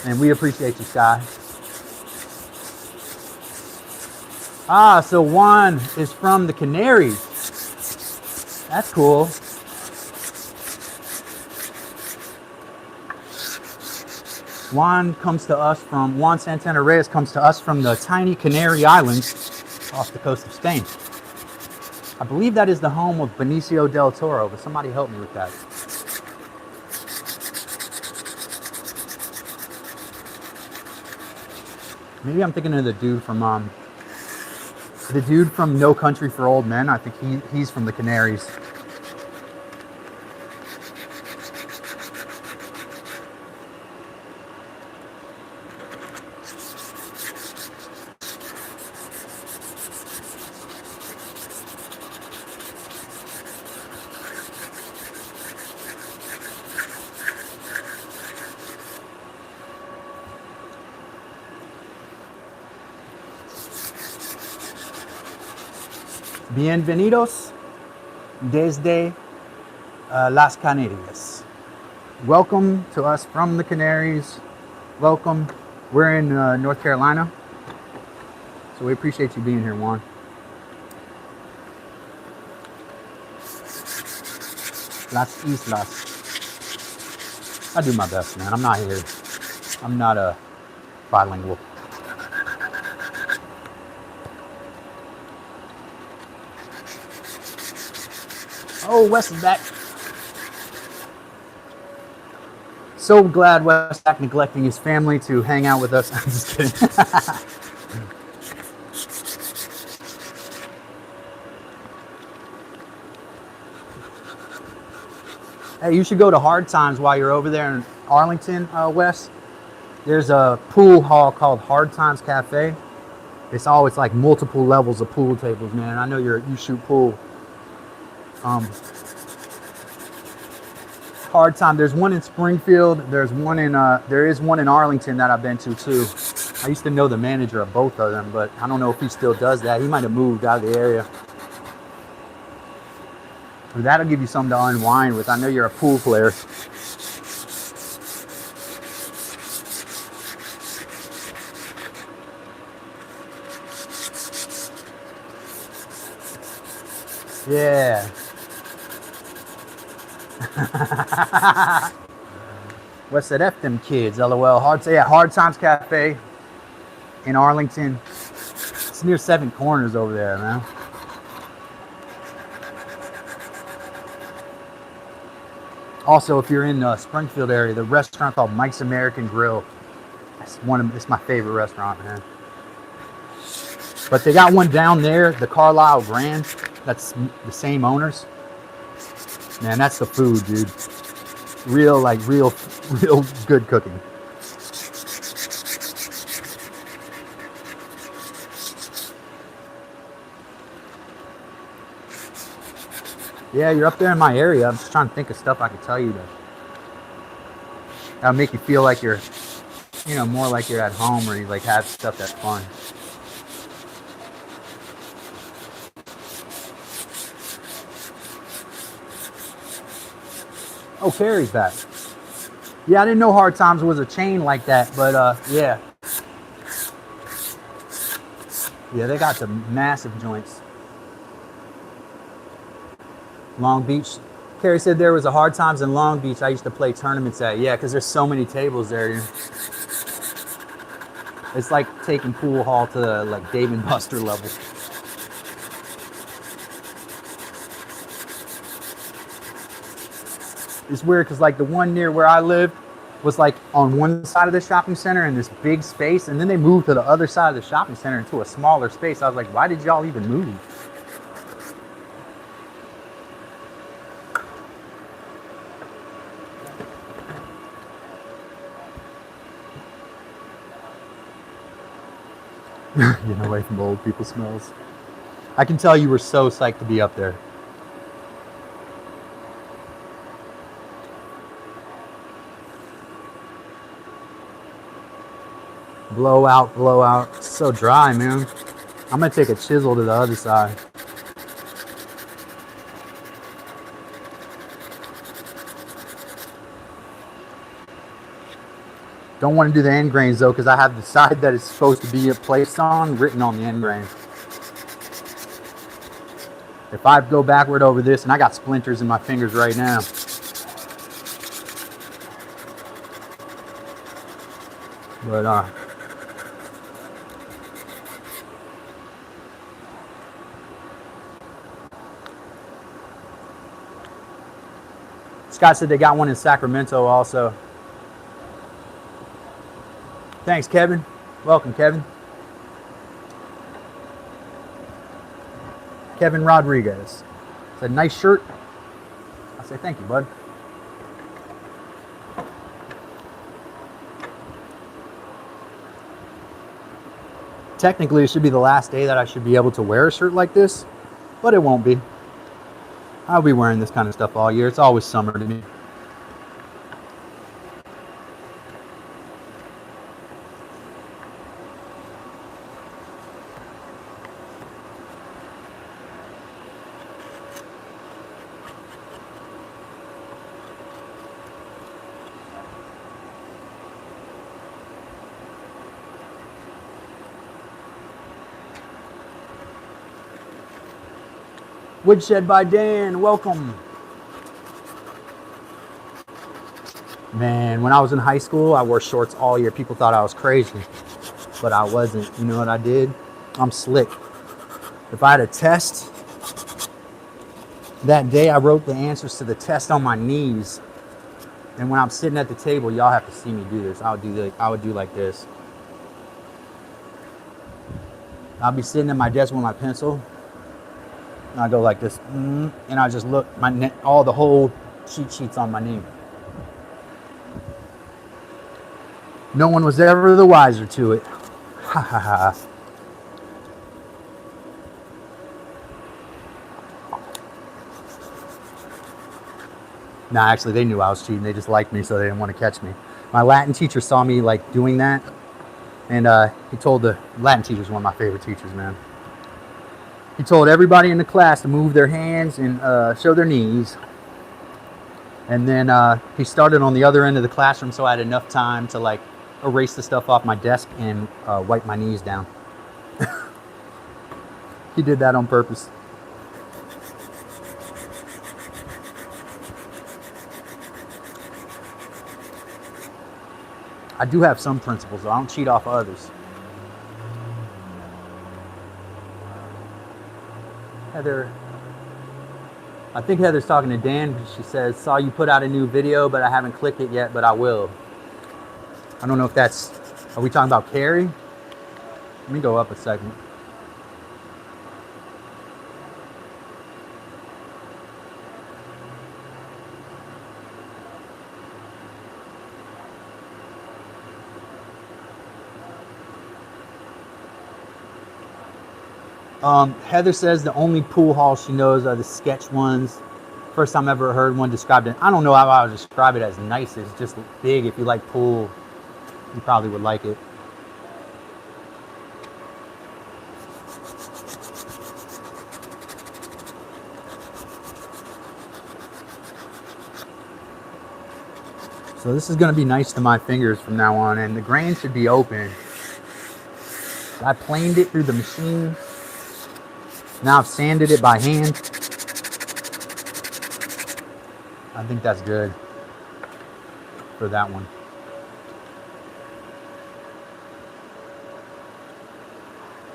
And we appreciate you, Sky. Ah, so Juan is from the Canaries. That's cool. Juan Santana Reyes comes to us from the tiny Canary Islands off the coast of Spain. I believe that is the home of Benicio del Toro, but somebody help me with that. Maybe I'm thinking of the dude from No Country for Old Men. I think he's from the Canaries. Bienvenidos desde Las Canarias. Welcome to us from the Canaries. Welcome. We're in North Carolina, so we appreciate you being here, Juan. Las Islas. I do my best, man. I'm not a bilingual. Oh, Wes is back. So glad Wes is back, neglecting his family to hang out with us. I'm just kidding. Hey, you should go to Hard Times while you're over there in Arlington, Wes. There's a pool hall called Hard Times Cafe. It's like multiple levels of pool tables, man. I know you shoot pool. Hard Time. There's one in Springfield. There is one in Arlington that I've been to too. I used to know the manager of both of them, but I don't know if he still does that. He might have moved out of the area. But that'll give you something to unwind with. I know you're a pool player. Yeah. What's that? F them kids, LOL. Hard Times Cafe in Arlington. It's near Seven Corners over there, man. Also, if you're in the Springfield area, the restaurant called Mike's American Grill. It's my favorite restaurant, man. But they got one down there, the Carlisle Grand. That's the same owners. Man, that's the food, dude. Real good cooking. Yeah, you're up there in my area. I'm just trying to think of stuff I could tell you that'll make you feel like you're, more like you're at home, or you like have stuff that's fun. Oh, Carrie's back. Yeah, I didn't know Hard Times was a chain like that, but yeah. Yeah, they got the massive joints. Long Beach Carrie said there was a Hard Times in Long Beach I used to play tournaments at. Yeah, because there's so many tables there. It's like taking pool hall to like Dave and Buster level. It's weird because like the one near where I live was like on one side of the shopping center in this big space, and then they moved to the other side of the shopping center into a smaller space. I was like, why did y'all even move? Getting away from old people smells. I can tell you were so psyched to be up there. Blowout, blowout. It's so dry, man. I'm gonna take a chisel to the other side. Don't want to do the end grains though, because I have the side that it's supposed to be placed on written on the end grain. If I go backward over this, and I got splinters in my fingers right now. But Scott said they got one in Sacramento also. Thanks, Kevin. Welcome, Kevin. Kevin Rodriguez said, nice shirt. I say, thank you, bud. Technically, it should be the last day that I should be able to wear a shirt like this, but it won't be. I'll be wearing this kind of stuff all year. It's always summer to me. Woodshed by Dan, welcome. Man, when I was in high school, I wore shorts all year. People thought I was crazy, but I wasn't. You know what I did? I'm slick. If I had a test, that day I wrote the answers to the test on my knees. And when I'm sitting at the table, y'all have to see me do this. I would do like this. I'll be sitting at my desk with my pencil. And I go like this, and I just look, all the whole cheat sheets on my knee. No one was ever the wiser to it. Ha ha ha. Nah, actually, they knew I was cheating. They just liked me, so they didn't want to catch me. My Latin teacher saw me like doing that, and he told the Latin teacher's one of my favorite teachers, man. He told everybody in the class to move their hands and show their knees. And then he started on the other end of the classroom, so I had enough time to like erase the stuff off my desk and wipe my knees down. He did that on purpose. I do have some principles, though. I don't cheat off of others. Heather, I think Heather's talking to Dan. She says, saw you put out a new video, but I haven't clicked it yet, but I will. I don't know if that's, are we talking about Carrie? Let me go up a second. Heather says the only pool halls she knows are the sketch ones. First time I ever heard one described it. I don't know how I would describe it as nice. It's just big. If you like pool, you probably would like it. So this is going to be nice to my fingers from now on, and the grain should be open. I planed it through the machine. Now I've sanded it by hand. I think that's good for that one.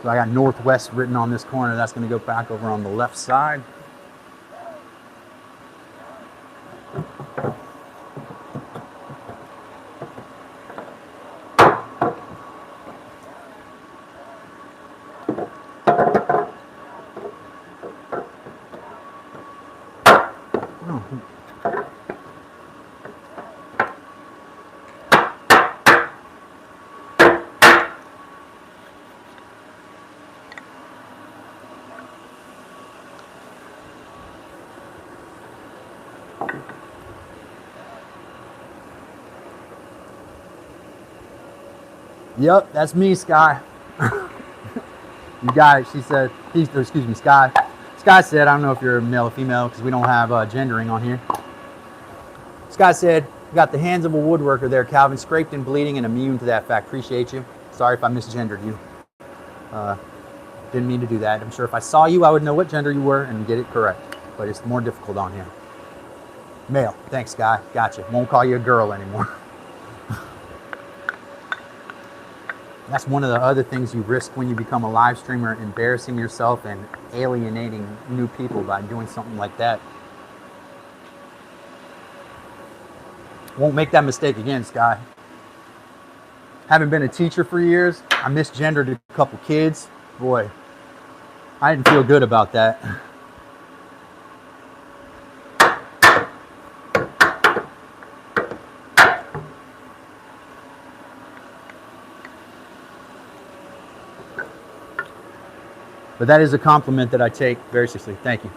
So I got northwest written on this corner. That's going to go back over on the left side. Yep, that's me, Sky. You got it. She said, excuse me, Sky. Sky said, I don't know if you're male or female because we don't have gendering on here. Sky said, got the hands of a woodworker there, Calvin, scraped and bleeding and immune to that fact. Appreciate you. Sorry if I misgendered you. Didn't mean to do that. I'm sure if I saw you, I would know what gender you were and get it correct. But it's more difficult on here. Male. Thanks, Sky. Gotcha. Won't call you a girl anymore. That's one of the other things you risk when you become a live streamer, embarrassing yourself and alienating new people by doing something like that. Won't make that mistake again, Sky. Having been a teacher for years, I misgendered a couple kids. Boy, I didn't feel good about that. But that is a compliment that I take very seriously. Thank you.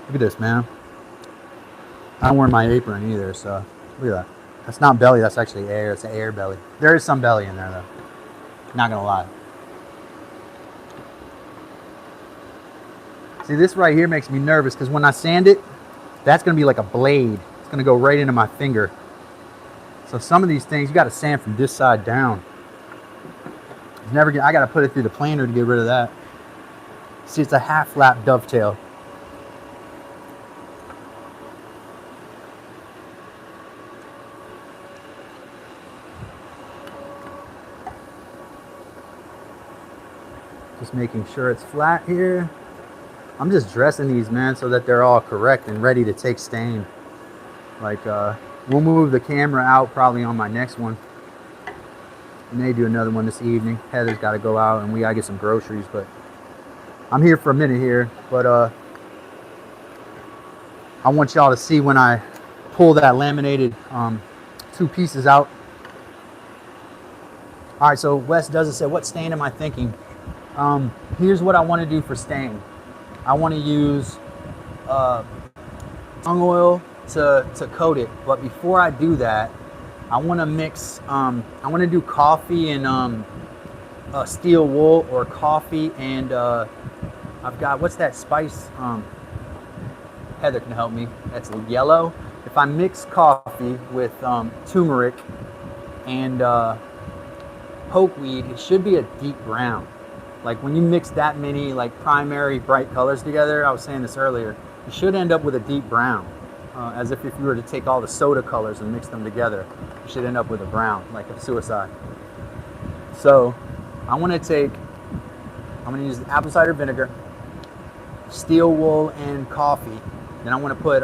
Look at this, man. I don't wear my apron either, so look at that. That's not belly, that's actually air. It's an air belly. There is some belly in there, though. Not gonna lie. See, this right here makes me nervous because when I sand it, that's gonna be like a blade. It's gonna go right into my finger. So some of these things you gotta sand from this side down. I gotta put it through the planer to get rid of that. See, it's a half flap dovetail. Just making sure it's flat here. I'm just dressing these, man, so that they're all correct and ready to take stain. Like, we'll move the camera out probably on my next one. May do another one this evening. Heather's got to go out and we got to get some groceries, but I'm here for a minute here. But I want y'all to see when I pull that laminated two pieces out. All right, so Wes doesn't say, what stain am I thinking? Here's what I want to do for stain. I want to use tung oil to coat it, but before I do that, I want to mix. I want to do coffee and steel wool, or coffee and I've got, what's that spice? Heather can help me. That's yellow. If I mix coffee with turmeric and pokeweed, it should be a deep brown. Like when you mix that many like primary bright colors together, I was saying this earlier, you should end up with a deep brown. As if you were to take all the soda colors and mix them together, you should end up with a brown, like a suicide. So I'm going to use apple cider vinegar, steel wool, and coffee. Then I want to put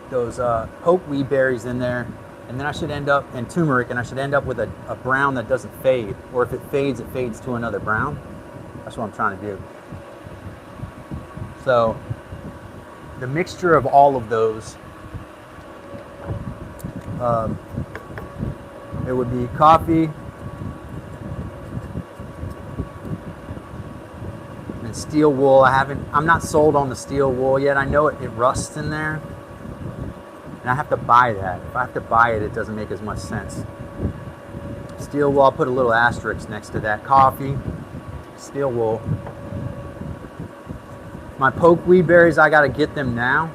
those pokeweed berries in there, and then I should end up, and turmeric, and I should end up with a brown that doesn't fade. Or if it fades to another brown. That's what I'm trying to do. So the mixture of all of those, it would be coffee and steel wool. I'm not sold on the steel wool yet. I know it rusts in there, and I have to buy that. If I have to buy it, it doesn't make as much sense. Steel wool, I'll put a little asterisk next to that. Coffee, steel wool. My pokeweed berries, I gotta get them now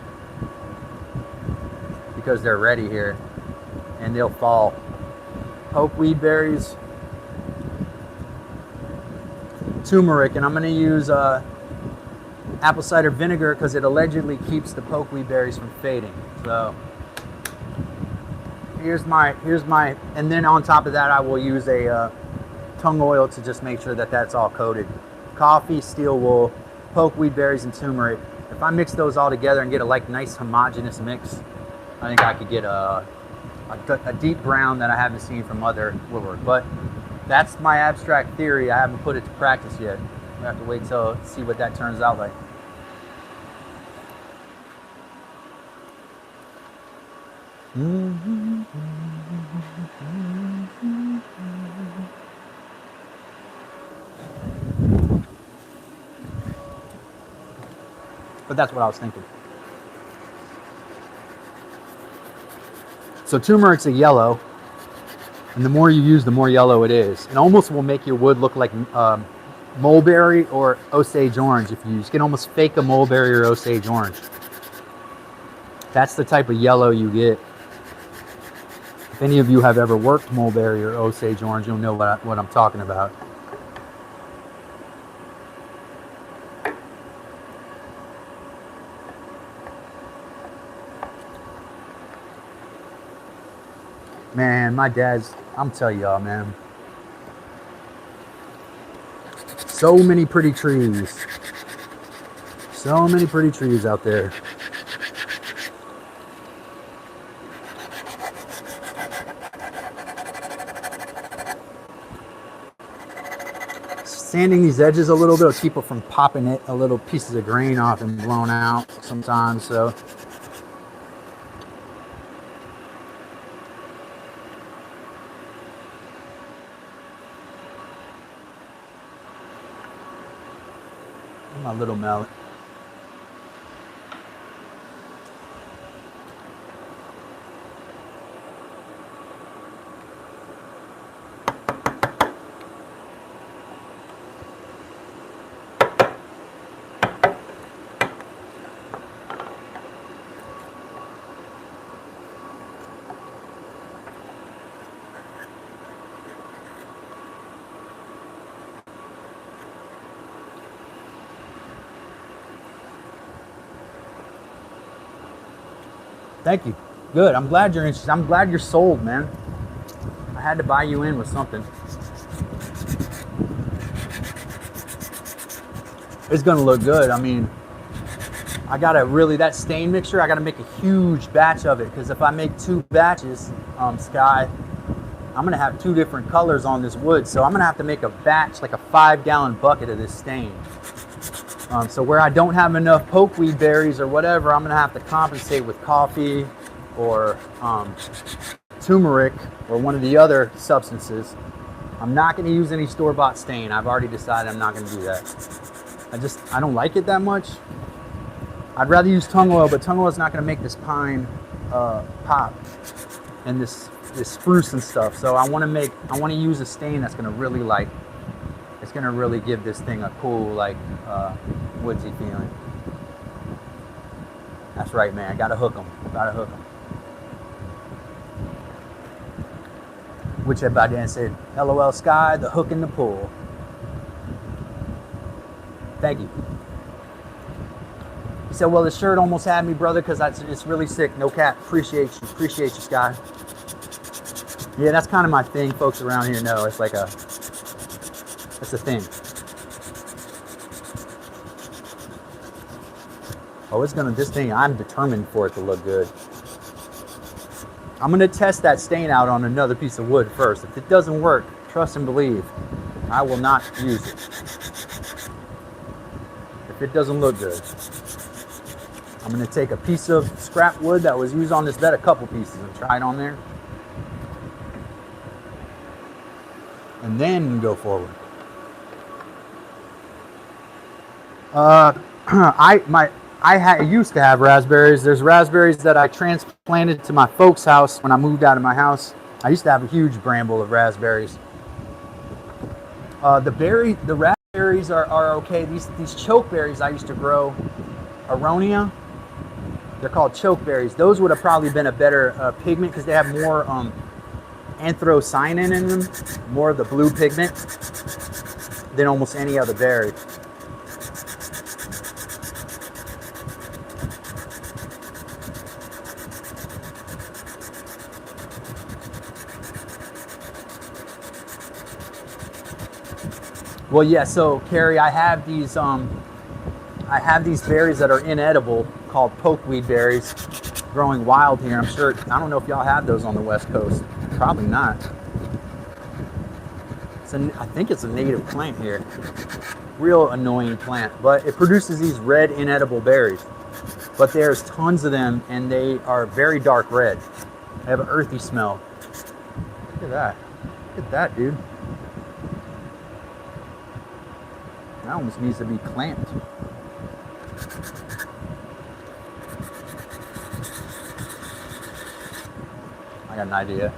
because they're ready here and they'll fall. Pokeweed berries, turmeric, and I'm going to use apple cider vinegar because it allegedly keeps the pokeweed berries from fading. So here's my, and then on top of that, I will use a tung oil to just make sure that that's all coated. Coffee, steel wool, pokeweed berries, and turmeric. If I mix those all together and get a like nice homogeneous mix, I think I could get a deep brown that I haven't seen from other woodwork. But that's my abstract theory. I haven't put it to practice yet. We have to wait till see what that turns out like. But that's what I was thinking. So turmeric's a yellow, and the more you use, the more yellow it is. It almost will make your wood look like mulberry or Osage orange if you use. You can almost fake a mulberry or Osage orange. That's the type of yellow you get. If any of you have ever worked mulberry or Osage orange, you'll know what I'm talking about. Man, my dad's, I'm telling y'all, man. So many pretty trees. So many pretty trees out there. Sanding these edges a little bit will keep it from popping it a little pieces of grain off and blown out sometimes, so. My little mallet. Thank you. Good. I'm glad you're interested. I'm glad you're sold, man. I had to buy you in with something. It's gonna look good. I mean, I gotta really, that stain mixture, I gotta make a huge batch of it, because if I make 2 batches, Sky, I'm gonna have 2 different colors on this wood. So I'm gonna have to make a batch, like a 5-gallon bucket of this stain. So where I don't have enough pokeweed berries or whatever, I'm gonna have to compensate with coffee or turmeric or one of the other substances. I'm not gonna use any store-bought stain. I've already decided I'm not gonna do that. I don't like it that much. I'd rather use tung oil, but tung oil is not gonna make this pine pop and this spruce and stuff. So I wanna use a stain that's gonna really it's gonna really give this thing a cool, woodsy feeling. That's right, man. Gotta hook them. Gotta hook them. Which everybody then said, LOL Sky, the hook and the pull. Thank you. He said, well, the shirt almost had me, brother, because it's really sick. No cap. Appreciate you. Appreciate you, Sky. Yeah, that's kind of my thing. Folks around here know. It's like it's a thing. Oh, this thing, I'm determined for it to look good. I'm gonna test that stain out on another piece of wood first. If it doesn't work, trust and believe, I will not use it. If it doesn't look good. I'm gonna take a piece of scrap wood that was used on this bed, a couple pieces, and try it on there. And then go forward. I used to have raspberries. There's raspberries that I transplanted to my folks' house when I moved out of my house. I used to have a huge bramble of raspberries. The raspberries are okay. These chokeberries I used to grow, aronia, they're called chokeberries. Those would have probably been a better pigment because they have more anthocyanin in them, more of the blue pigment. than almost any other berry. Well, yeah. So, Carrie, I have these berries that are inedible called pokeweed berries, growing wild here. I'm sure. I don't know if y'all have those on the West Coast. Probably not. I think it's a native plant here. Real annoying plant, but it produces these red inedible berries. But there's tons of them, and they are very dark red. They have an earthy smell. Look at that. Look at that, dude. That almost needs to be clamped. I got an idea.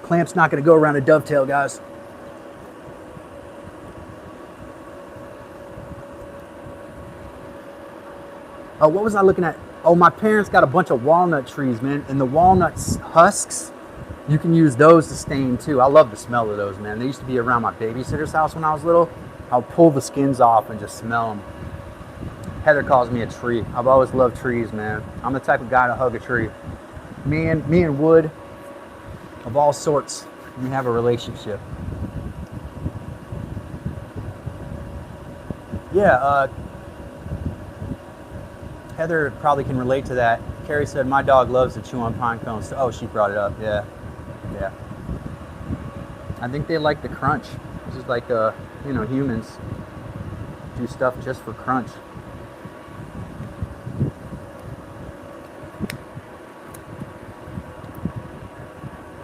Clamp's not going to go around a dovetail, guys. Oh, what was I looking at? Oh, my parents got a bunch of walnut trees, man. And the walnut husks, you can use those to stain too. I love the smell of those, man. They used to be around my babysitter's house when I was little. I'll pull the skins off and just smell them. Heather calls me a tree. I've always loved trees, man. I'm the type of guy to hug a tree. Me and wood of all sorts, we have a relationship. Yeah, Heather probably can relate to that. Carrie said, my dog loves to chew on pine cones. Oh, she brought it up, yeah. Yeah. I think they like the crunch. Just like, humans do stuff just for crunch.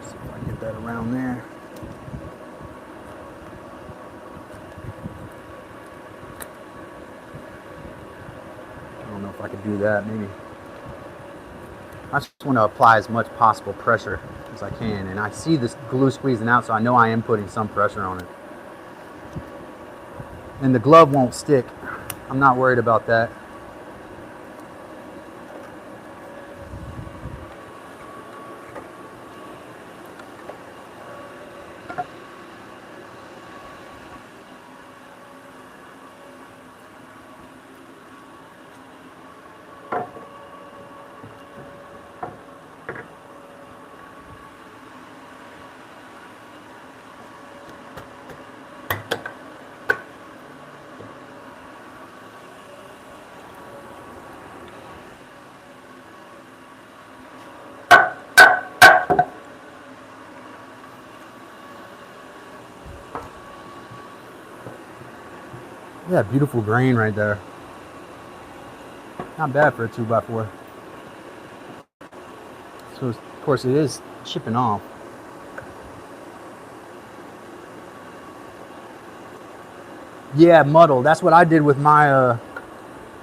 See if I can get that around there. I don't know if I could do that, maybe. I just want to apply as much possible pressure as I can, and I see this glue squeezing out, so I know I am putting some pressure on it. And the glove won't stick. I'm not worried about that. Yeah, beautiful grain right there. Not bad for a 2x4. So of course it is chipping off. Yeah, muddle. That's what I did with my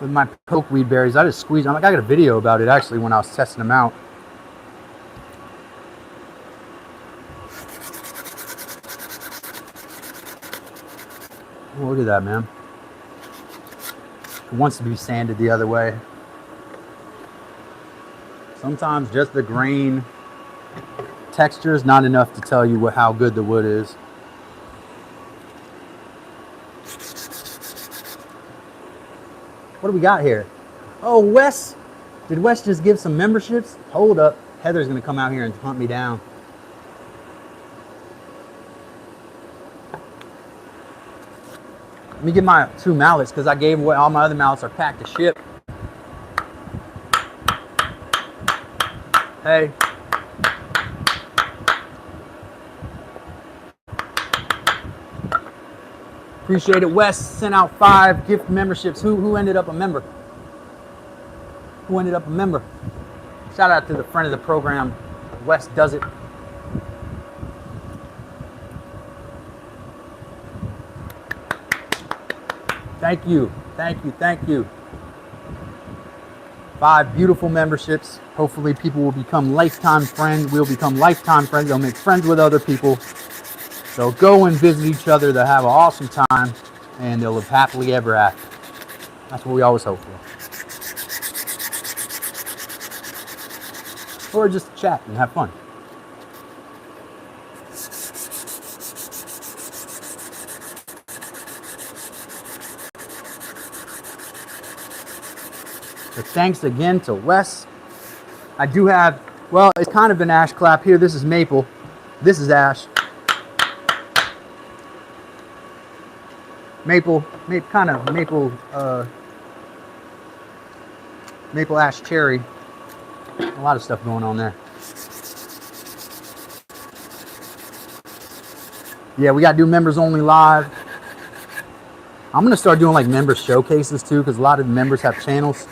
pokeweed berries. I just squeezed them. I got a video about it actually when I was testing them out. Oh, look at that, man. It wants to be sanded the other way. Sometimes just the grain texture is not enough to tell you how good the wood is. What do we got here? Oh, Wes. Did Wes just give some memberships? Hold up. Heather's going to come out here and hunt me down. Let me get my 2 mallets because I gave away all my other mallets are packed to ship. Hey. Appreciate it. Wes sent out 5 gift memberships. Who ended up a member? Who ended up a member? Shout out to the friend of the program. Wes does it. Thank you. Thank you. Thank you. 5 beautiful memberships. Hopefully people will become lifetime friends. We'll become lifetime friends. They'll make friends with other people. They'll go and visit each other. They'll have an awesome time. And they'll live happily ever after. That's what we always hope for. Or just chat and have fun. So thanks again to Wes. I do have, well, it's kind of an ash clap here. This is maple. This is ash. Maple ash cherry. A lot of stuff going on there. Yeah, we got to do members only live. I'm gonna start doing like member showcases too, because a lot of members have channels.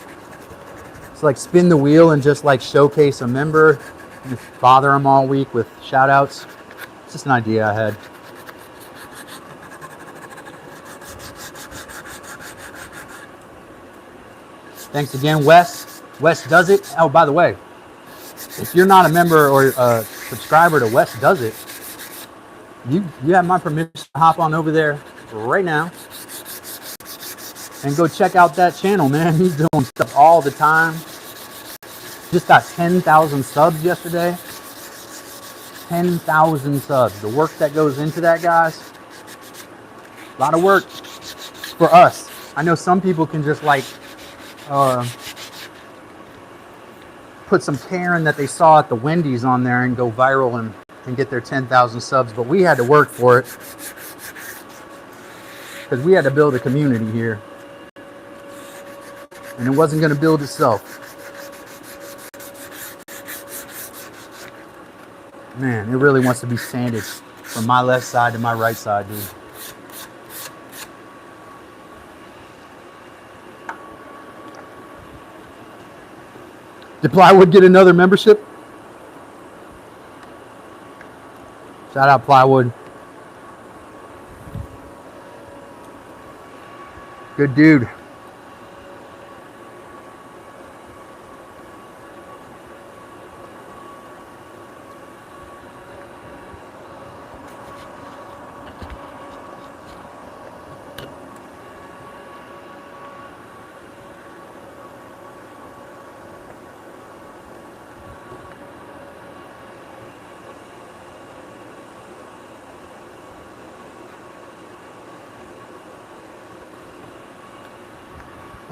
So like spin the wheel and just like showcase a member, and just bother them all week with shout outs. It's just an idea I had. Thanks again, Wes. Wes does it. Oh, by the way, if you're not a member or a subscriber to Wes Does It, you have my permission to hop on over there right now and go check out that channel, man. He's doing stuff all the time. Just got 10,000 subs yesterday. 10,000 subs. The work that goes into that, guys, a lot of work for us. I know some people can just like put some Karen that they saw at the Wendy's on there and go viral and get their 10,000 subs, but we had to work for it because we had to build a community here, and it wasn't going to build itself. Man, it really wants to be sanded from my left side to my right side, dude. Did Plywood get another membership? Shout out Plywood. Good dude.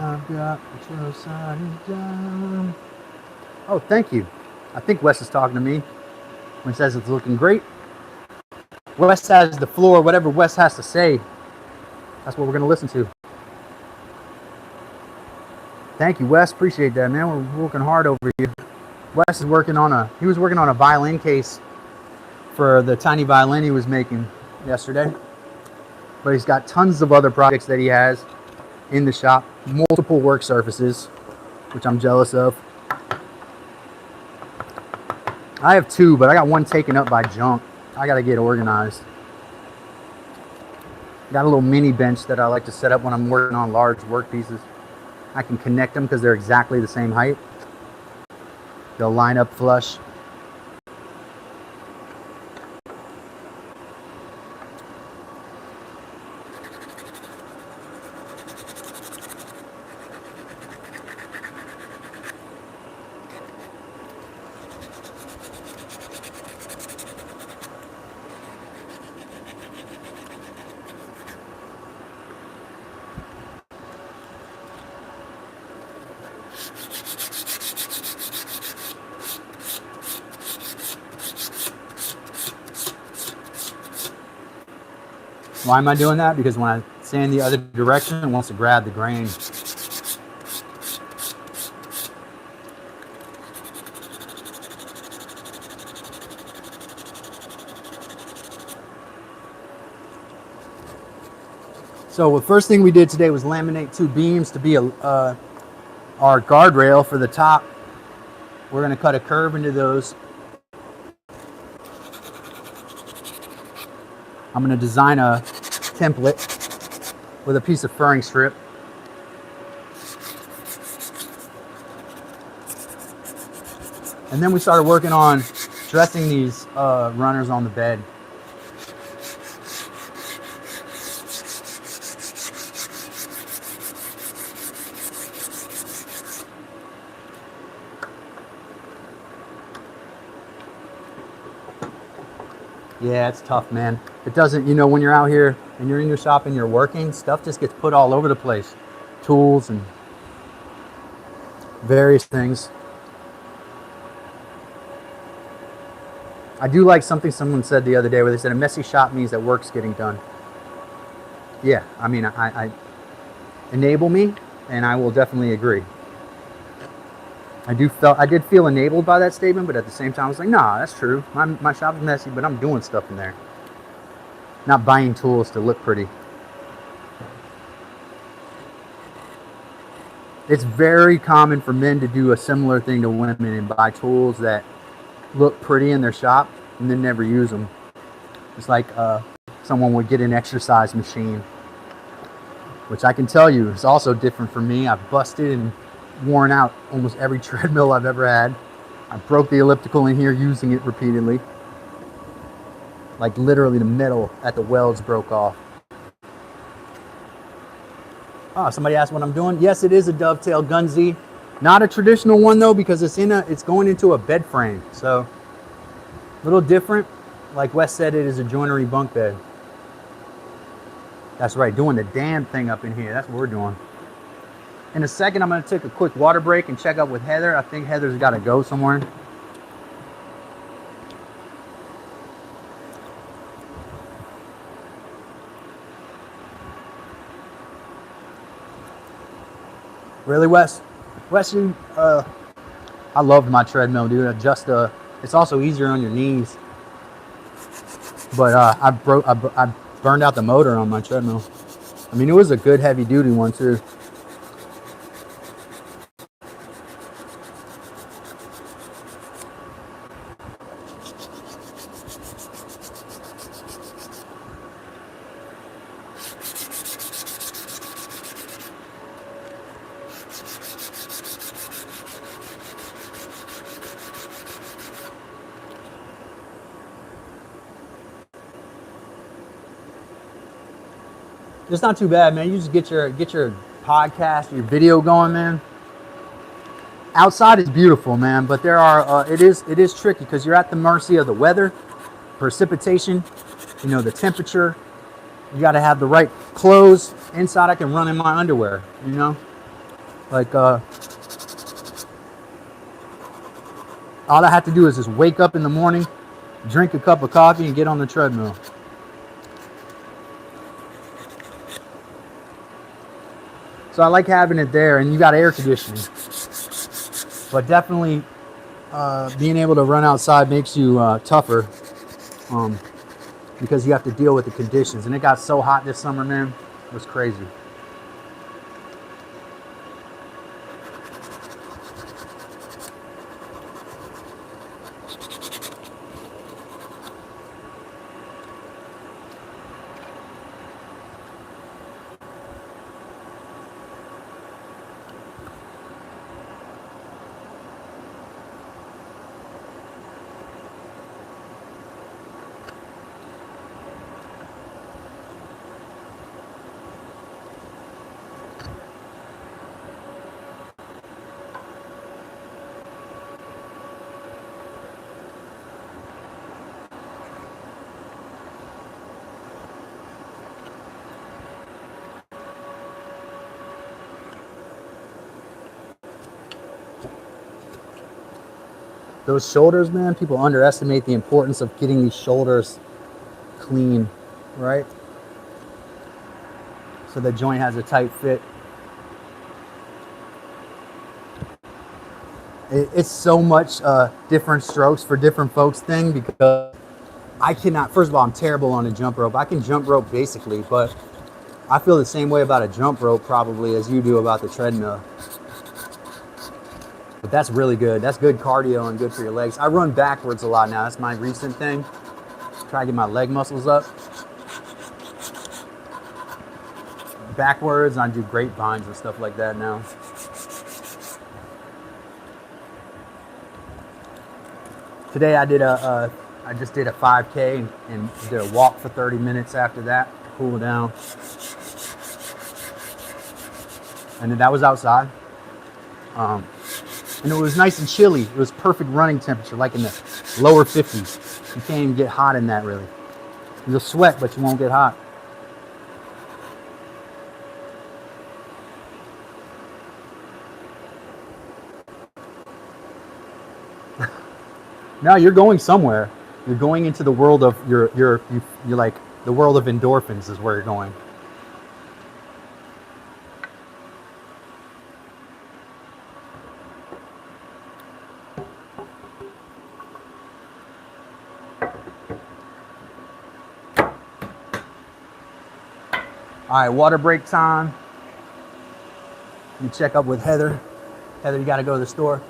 I've got your side down. Oh, thank you. I think Wes is talking to me when he says it's looking great. Wes has the floor. Whatever Wes has to say, that's what we're going to listen to. Thank you, Wes. Appreciate that, man. We're working hard over here. Wes is working on a violin case for the tiny violin he was making yesterday. But he's got tons of other projects that he has in the shop, multiple work surfaces, which I'm jealous of. I have 2, but I got one taken up by junk. I gotta get organized. Got a little mini bench that I like to set up when I'm working on large work pieces. I can connect them because they're exactly the same height. They'll line up flush. Why am I doing that? Because when I sand the other direction, it wants to grab the grain. So the first thing we did today was laminate 2 beams to be our guardrail for the top. We're going to cut a curve into those. I'm going to design a template with a piece of furring strip. And then we started working on dressing these runners on the bed. Yeah, it's tough, man. It doesn't, you know, when you're out here and you're in your shop and you're working, stuff just gets put all over the place. Tools and various things. I do like something someone said the other day where they said a messy shop means that work's getting done. Yeah, I mean, I enable me, and I will definitely agree. I did feel enabled by that statement, but at the same time, I was like, nah, that's true. My shop is messy, but I'm doing stuff in there. Not buying tools to look pretty. It's very common for men to do a similar thing to women and buy tools that look pretty in their shop and then never use them. It's like someone would get an exercise machine, which I can tell you is also different for me. I've busted and worn out almost every treadmill I've ever had. I broke the elliptical in here using it repeatedly. Like literally the metal at the welds broke off. Oh, somebody asked what I'm doing. Yes, it is a dovetail gunzi. Not a traditional one though, because it's going into a bed frame. So a little different. Like Wes said, it is a joinery bunk bed. That's right, doing the damn thing up in here. That's what we're doing. In a second, I'm going to take a quick water break and check up with Heather. I think Heather's got to go somewhere. Really, Wes? Wes, I loved my treadmill, dude. It's also easier on your knees. But I burned out the motor on my treadmill. I mean, it was a good heavy duty one too. It's not too bad, man. You just get your podcast, your video going, man. Outside is beautiful, man, but there are it is tricky because you're at the mercy of the weather, precipitation, you know, the temperature. You got to have the right clothes. Inside, I can run in my underwear, you know, like all I have to do is just wake up in the morning, drink a cup of coffee, and get on the treadmill. So I like having it there, and you got air conditioning. But definitely being able to run outside makes you tougher because you have to deal with the conditions. And it got so hot this summer, man. It was crazy. Those shoulders, man, people underestimate the importance of getting these shoulders clean, right? So the joint has a tight fit. It's so much different strokes for different folks thing because I cannot, first of all, I'm terrible on a jump rope. I can jump rope basically, but I feel the same way about a jump rope probably as you do about the treadmill. But that's really good. That's good cardio and good for your legs. I run backwards a lot now. That's my recent thing. Try to get my leg muscles up. Backwards, I do grapevines and stuff like that now. Today I just did a 5K and did a walk for 30 minutes after that, cool down. And then that was outside. And it was nice and chilly. It was perfect running temperature, like in the lower 50s. You can't even get hot in that really. You'll sweat, but you won't get hot. No, you're going somewhere. You're going into the world of you're like the world of endorphins is where you're going. All right, water break time. You check up with Heather. Heather, you got to go to the store.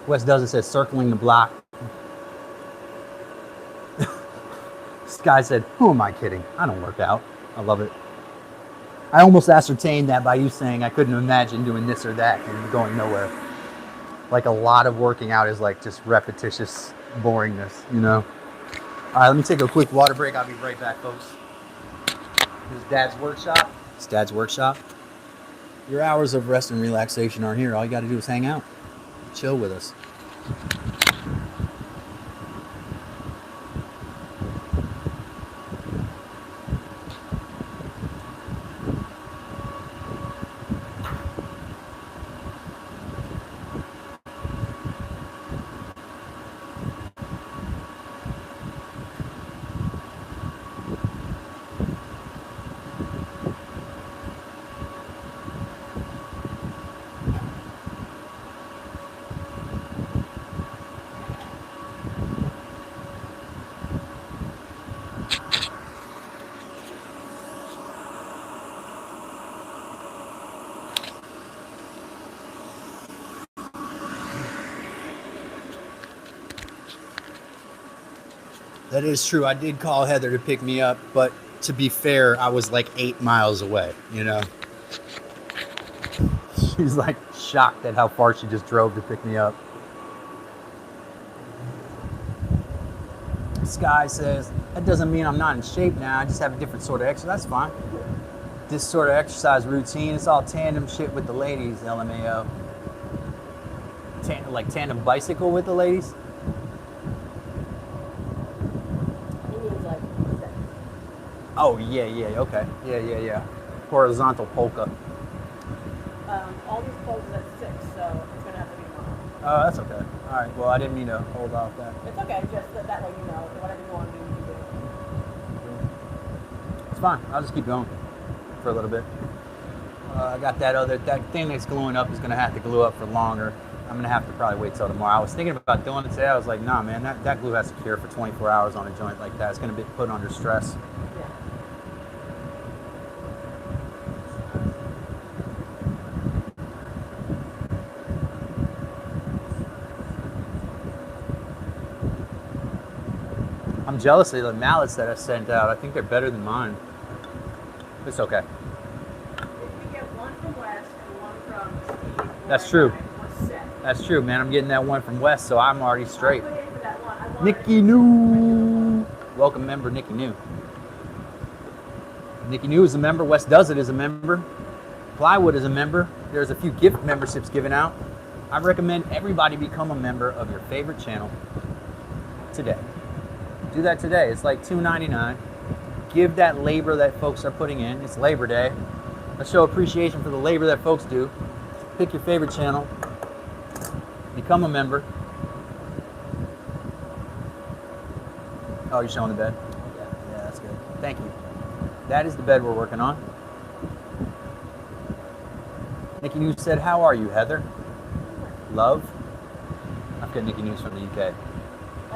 Wes does it, says circling the block. This guy said, who am I kidding? I don't work out. I love it. I almost ascertained that by you saying I couldn't imagine doing this or that and going nowhere. Like a lot of working out is like just repetitious boringness, you know? All right, let me take a quick water break. I'll be right back, folks. This is Dad's workshop. It's Dad's workshop. Your hours of rest and relaxation are here. All you got to do is hang out. Chill with us. That is true. I did call Heather to pick me up, but to be fair, I was like 8 miles away, you know? She's like shocked at how far she just drove to pick me up. Sky says, that doesn't mean I'm not in shape now. I just have a different sort of exercise. That's fine. This sort of exercise routine, it's all tandem shit with the ladies, LMAO. Like tandem bicycle with the ladies? Oh, yeah, okay. Yeah. Horizontal polka. All these closes at 6, so it's going to have to be tomorrow. Oh, that's okay. All right, well, I didn't mean to hold off that. It's okay, just that way you know, whatever you want to do, you can do. It's fine. I'll just keep going for a little bit. I got that thing that's gluing up is going to have to glue up for longer. I'm going to have to probably wait till tomorrow. I was thinking about doing it today. I was like, nah, man, that glue has to cure for 24 hours on a joint like that. It's going to be put under stress. I'm jealous of the mallets that I sent out. I think they're better than mine. It's okay. If you get one from West and one from Steve, That's true. we're set. That's true, man. I'm getting that one from West, so I'm already straight. I put in for that one. Nikki New. Welcome member Nikki New. Nikki New is a member. West Does It is a member. Plywood is a member. There's a few gift memberships given out. I recommend everybody become a member of your favorite channel today. Do that today. It's like $2.99. Give that labor that folks are putting in. It's Labor Day. Let's show appreciation for the labor that folks do. Pick your favorite channel. Become a member. Oh, you're showing the bed? Yeah, that's good. Thank you. That is the bed we're working on. Nikki News said, how are you, Heather? Love? I've got Nikki News from the UK.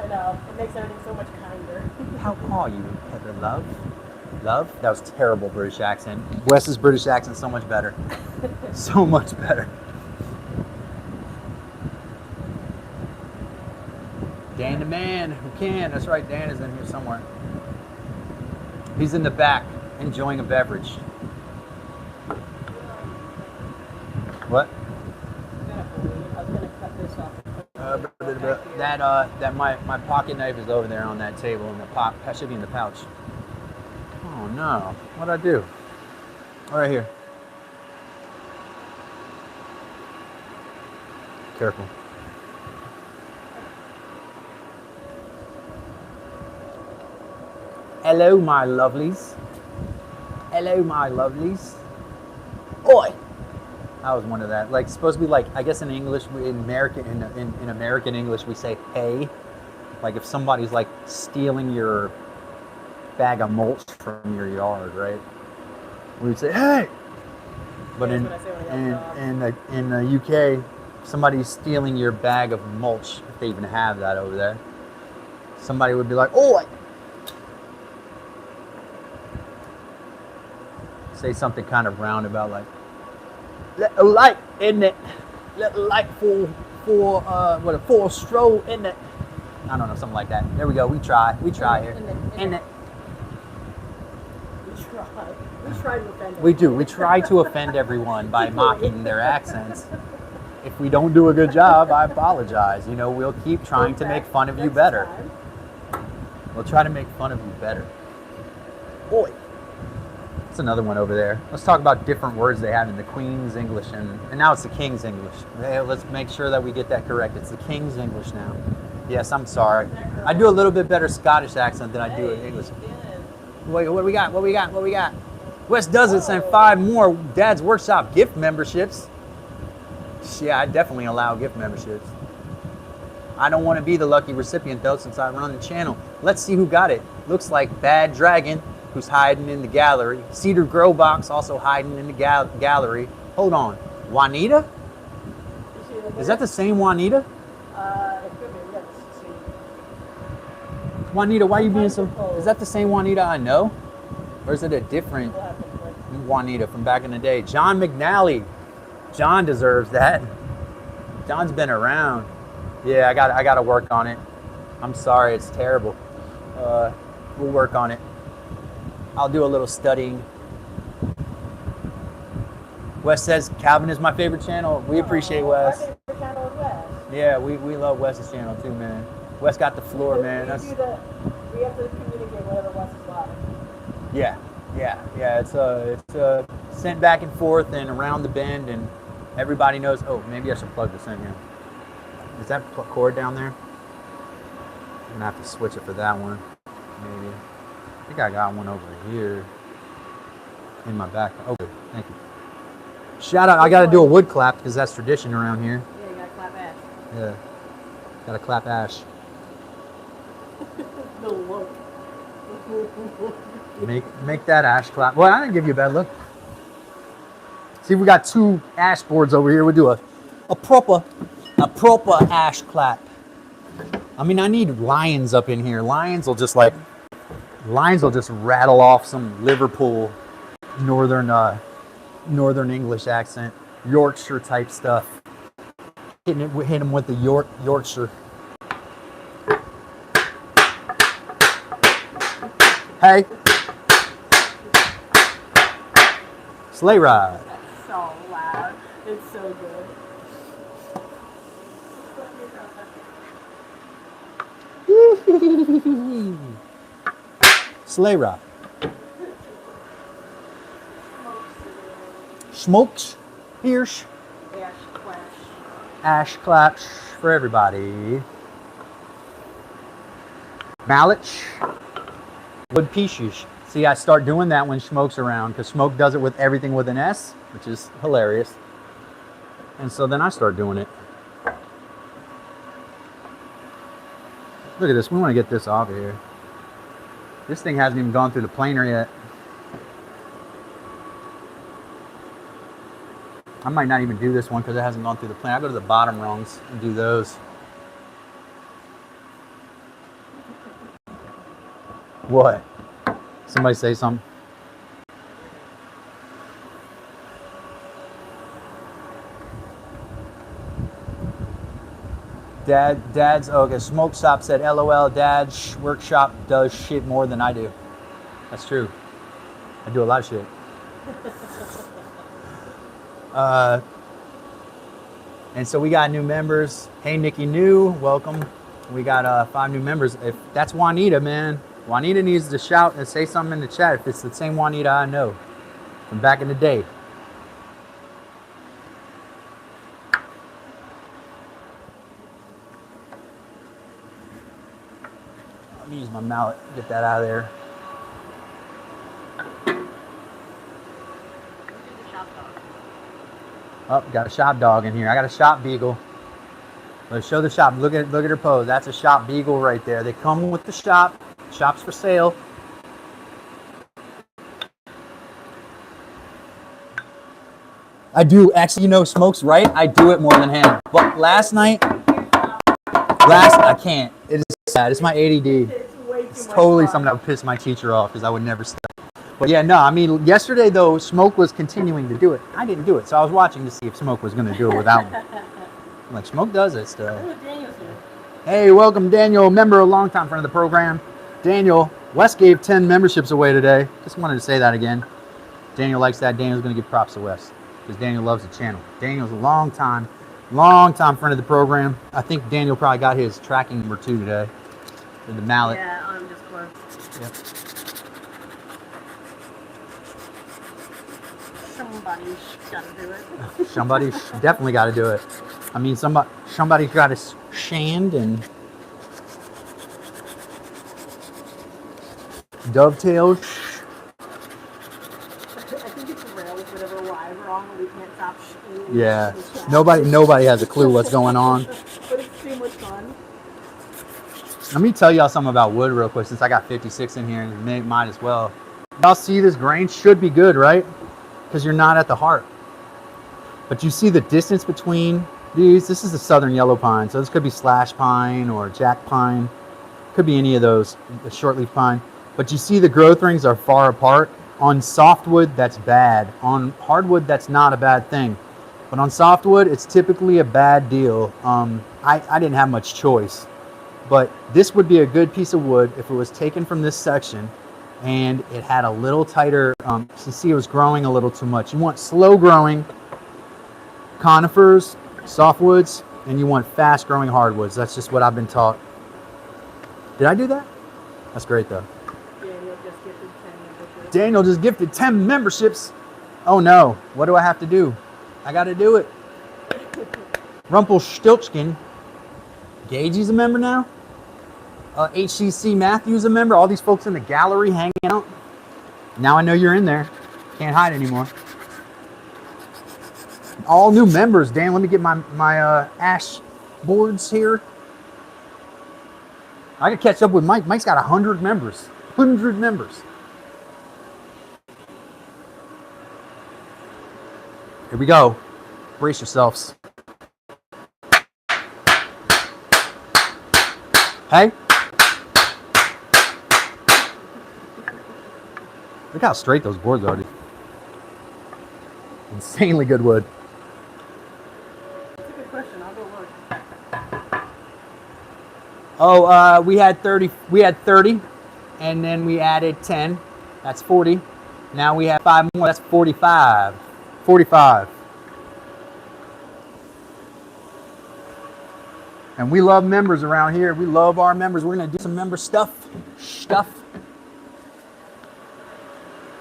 I know. It makes everything so much kinder. How are you, Heather Love? Love? That was terrible British accent. Wes's British accent so much better. So much better. Dan the man who can. That's right, Dan is in here somewhere. He's in the back enjoying a beverage. What? I was gonna cut this off. That my pocket knife is over there on that table in the that should be in the pouch. Oh no. What'd I do? Right here. Careful. Hello, my lovelies. Hello, my lovelies. Oi! That was one of that. Like, supposed to be like, I guess in English, in American English, we say hey. Like if somebody's like stealing your bag of mulch from your yard, right? We would say hey. But in the UK, somebody's stealing your bag of mulch, if they even have that over there. Somebody would be like, oi! Say something kind of roundabout like, let a light in it. Let a light for a stroll in it. I don't know, something like that. There we go. We try here. In it. We try to offend. We do. We try to offend everyone by mocking their accents. If we don't do a good job, I apologize. You know, we'll keep trying to make fun of you better. We'll try to make fun of you better. Boy. That's another one over there. Let's talk about different words they have in the Queen's English and now it's the King's English. Let's make sure that we get that correct. It's the King's English now. Yes, I'm sorry. I do a little bit better Scottish accent than I do in English. Wait, what do we got? What we got? Wes does it, send 5 more Dad's Workshop gift memberships. Yeah, I definitely allow gift memberships. I don't want to be the lucky recipient though, since I run the channel. Let's see who got it. Looks like Bad Dragon, who's hiding in the gallery. Cedar Grow Box also hiding in the gallery. Hold on, Juanita? Is that the same Juanita? It could be. Let's see. Juanita, why are you being so... Is that the same Juanita I know? Or is it a different Juanita from back in the day? John McNally. John deserves that. John's been around. Yeah, I got to work on it. I'm sorry, it's terrible. We'll work on it. I'll do a little studying. Wes says Calvin is my favorite channel. We appreciate Wes. My favorite channel is Wes. Yeah, we love Wes's channel too, man. Wes got the floor, man. We have to communicate whatever Wes is like. Yeah. It's sent back and forth and around the bend, and everybody knows. Oh, maybe I should plug this in here. Is that cord down there? I'm gonna have to switch it for that one. Maybe. I think I got one over here in my back. Okay, thank you. Shout out! I got to do a wood clap because that's tradition around here. Yeah, you gotta clap ash. Yeah, gotta clap ash. No look. Make that ash clap. Well, I didn't give you a bad look. See, we got 2 ash boards over here. We'll do a proper ash clap. I mean, I need lions up in here. Lions will just rattle off some Liverpool northern English accent, Yorkshire type stuff. Hit them with the Yorkshire. Hey, sleigh ride. That's so loud. It's so good. Sleigh ride. Smokes, Hirsch, ash claps for everybody. Mallet, wood pieces. See, I start doing that when Smoke's around because Smoke does it with everything with an S, which is hilarious. And so then I start doing it. Look at this. We want to get this off of here. This thing hasn't even gone through the planer yet. I might not even do this one because it hasn't gone through the planer. I'll go to the bottom rungs and do those. What? Somebody say something. Dad's okay. Smoke shop said, "LOL." Dad's workshop does shit more than I do. That's true. I do a lot of shit. And so we got new members. Hey, Nikki, new, welcome. We got 5 new members. If that's Juanita, man, Juanita needs to shout and say something in the chat if it's the same Juanita I know from back in the day. Let me use my mallet, get that out of there. Oh, got a shop dog in here. I got a shop beagle. Let's show the shop. Look at her pose. That's a shop beagle right there. They come with the shop. Shop's for sale. I do actually, Smoke's right. I do it more than him. But last I can't. It is sad. It's my ADD. It's totally something that would piss my teacher off because I would never stop. But yeah, no, I mean, yesterday though, Smoke was continuing to do it. I didn't do it, so I was watching to see if Smoke was going to do it without me. I'm like, Smoke does it still. Hey, welcome, Daniel, member, a long time friend of the program. Daniel, Wes gave 10 memberships away today. Just wanted to say that again. Daniel likes that. Daniel's going to give props to Wes because Daniel loves the channel. Daniel's a long time friend of the program. I think Daniel probably got his tracking number 2 today. The mallet. Yeah, on Discord. Yep. Somebody's got to do it. Somebody's definitely got to do it. I mean, somebody's got to sand and dovetail. I think it's rails that are live wrong. We can't stop. Yeah, nobody has a clue what's going on. But it's too much fun. Let me tell y'all something about wood real quick, since I got 56 in here, and might as well. Y'all see this grain should be good, right? Because you're not at the heart. But you see the distance between these. This is the southern yellow pine, so this could be slash pine or jack pine. Could be any of those, the shortleaf pine. But you see the growth rings are far apart. On softwood, that's bad. On hardwood, that's not a bad thing. But on softwood, it's typically a bad deal. I didn't have much choice. But this would be a good piece of wood if it was taken from this section and it had a little tighter, you see it was growing a little too much. You want slow growing conifers, softwoods, and you want fast growing hardwoods. That's just what I've been taught. Did I do that? That's great though. Daniel just gifted 10 memberships. Oh no, what do I have to do? I got to do it. Rumpelstiltskin. Gagey's a member now. HCC Matthews a member. All these folks in the gallery hanging out. Now I know you're in there. Can't hide anymore. All new members. Dan, let me get my ash boards here. I could catch up with Mike. Mike's got 100 members. 100 members. Here we go. Brace yourselves. Hey. Look how straight those boards are, dude. Insanely good wood. That's a good question. I'll go look. Oh, we had 30, and then we added 10. That's 40. Now we have 5 more. That's 45. 45. And we love members around here. We love our members. We're going to do some member stuff.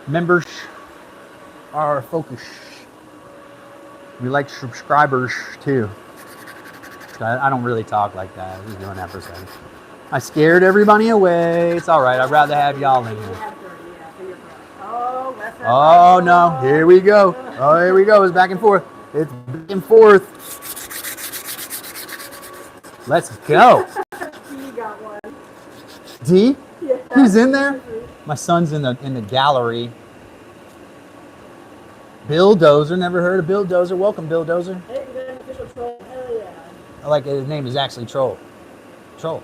Members are our focus. We like subscribers too. I don't really talk like that. I was doing that for a second. I scared everybody away. It's all right. I'd rather have y'all in here. Oh no, here we go. Oh, here we go. It's back and forth. It's back and forth. Let's go. D got one. D? Yeah. He's in there? My son's in the gallery. Bill Dozer. Never heard of Bill Dozer. Welcome, Bill Dozer. Hey, we got an official troll. Hell yeah. I like it. His name is actually Troll. Troll.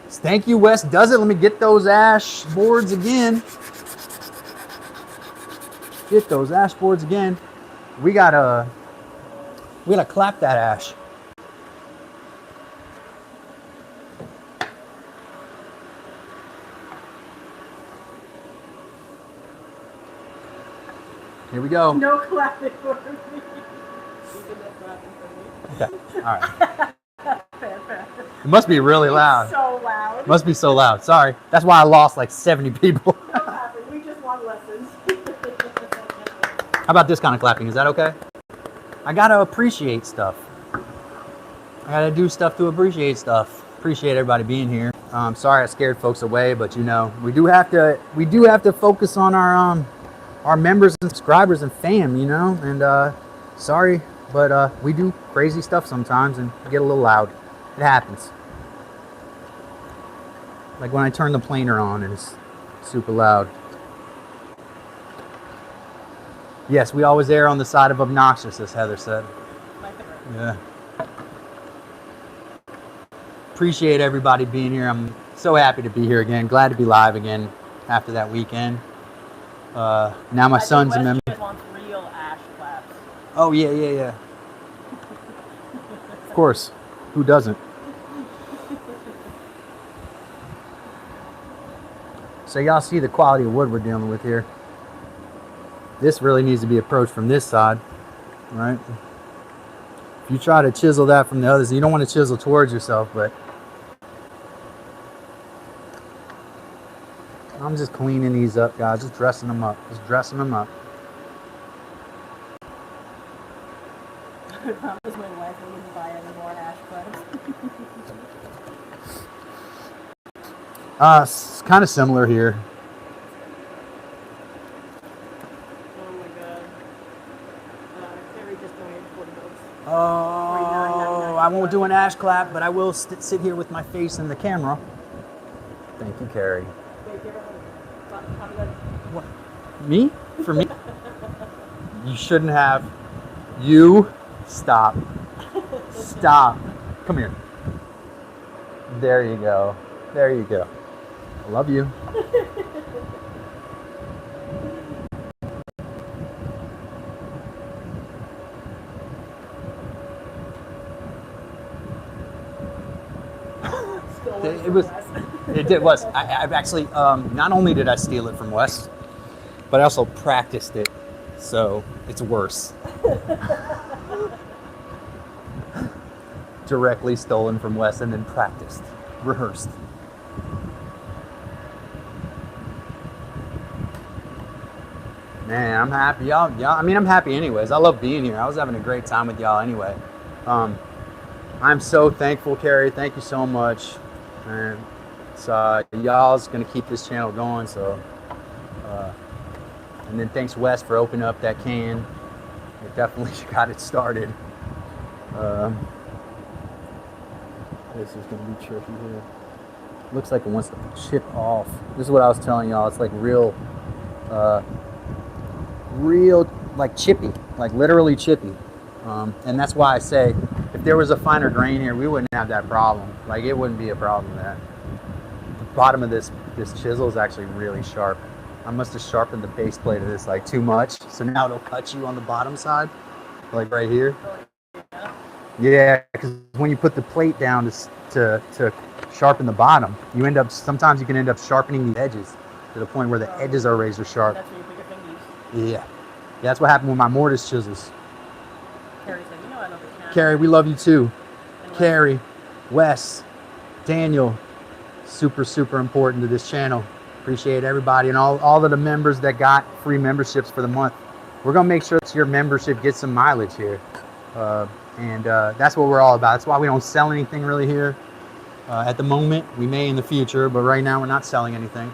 Thank you, Wes does it. Let me get those ash boards again. Get those ash boards again. We gotta clap that ash. Here we go. No clapping for me. Okay. All right. Fair. It must be really loud. So loud. Must be so loud. Sorry. That's why I lost like 70 people. No clapping. We just want lessons. How about this kind of clapping? Is that okay? I gotta appreciate stuff. I gotta do stuff to appreciate stuff. Appreciate everybody being here. Sorry I scared folks away, but you know, we do have to focus on our members and subscribers and fam, you know, and sorry, but we do crazy stuff sometimes and get a little loud. It happens. Like when I turn the planer on and it's super loud. Yes, we always err on the side of obnoxious, as Heather said. Yeah. Appreciate everybody being here. I'm so happy to be here again. Glad to be live again after that weekend. Now my son's a member. Wants real ash claps. Oh yeah. Of course. Who doesn't? So y'all see the quality of wood we're dealing with here. This really needs to be approached from this side, right? If you try to chisel that from the others, you don't want to chisel towards yourself, but I'm just cleaning these up, guys. Just dressing them up. Just dressing them up. I promise my wife I wouldn't buy any more ash claps. It's kind of similar here. Oh my god. Terry just donated $40. Oh, I won't do an ash clap, but I will sit here with my face in the camera. Thank you, Carrie. What? Me? For me? You shouldn't have. You stop. Stop. Come here. There you go. There you go. I love you. It was. I've actually, not only did I steal it from Wes, but I also practiced it, so it's worse. Directly stolen from Wes and then practiced, rehearsed. Man, I'm happy. Y'all, I mean, I'm happy anyways. I love being here. I was having a great time with y'all anyway. I'm so thankful, Carrie. Thank you so much. And so y'all's gonna keep this channel going. So, and then thanks Wes for opening up that can. It definitely got it started. This is gonna be tricky here. Looks like it wants to chip off. This is what I was telling y'all. It's like real like chippy, like literally chippy. And that's why I say if there was a finer grain here, we wouldn't have that problem. Like it wouldn't be a problem that the bottom of this chisel is actually really sharp. I must have sharpened the base plate of this like too much. So now it'll cut you on the bottom side, like right here. Yeah, because when you put the plate down to sharpen the bottom, sometimes you can end up sharpening these edges to the point where the edges are razor sharp. That's when you put your fingers. Yeah, that's what happened with my mortise chisels. Carrie said, you know I love your channel. Carrie, we love you too. Carrie, Wes, Daniel, super, super important to this channel. Appreciate everybody and all of the members that got free memberships for the month. We're gonna make sure that your membership gets some mileage here. And that's what we're all about. That's why we don't sell anything really here. At the moment, we may in the future, but right now we're not selling anything.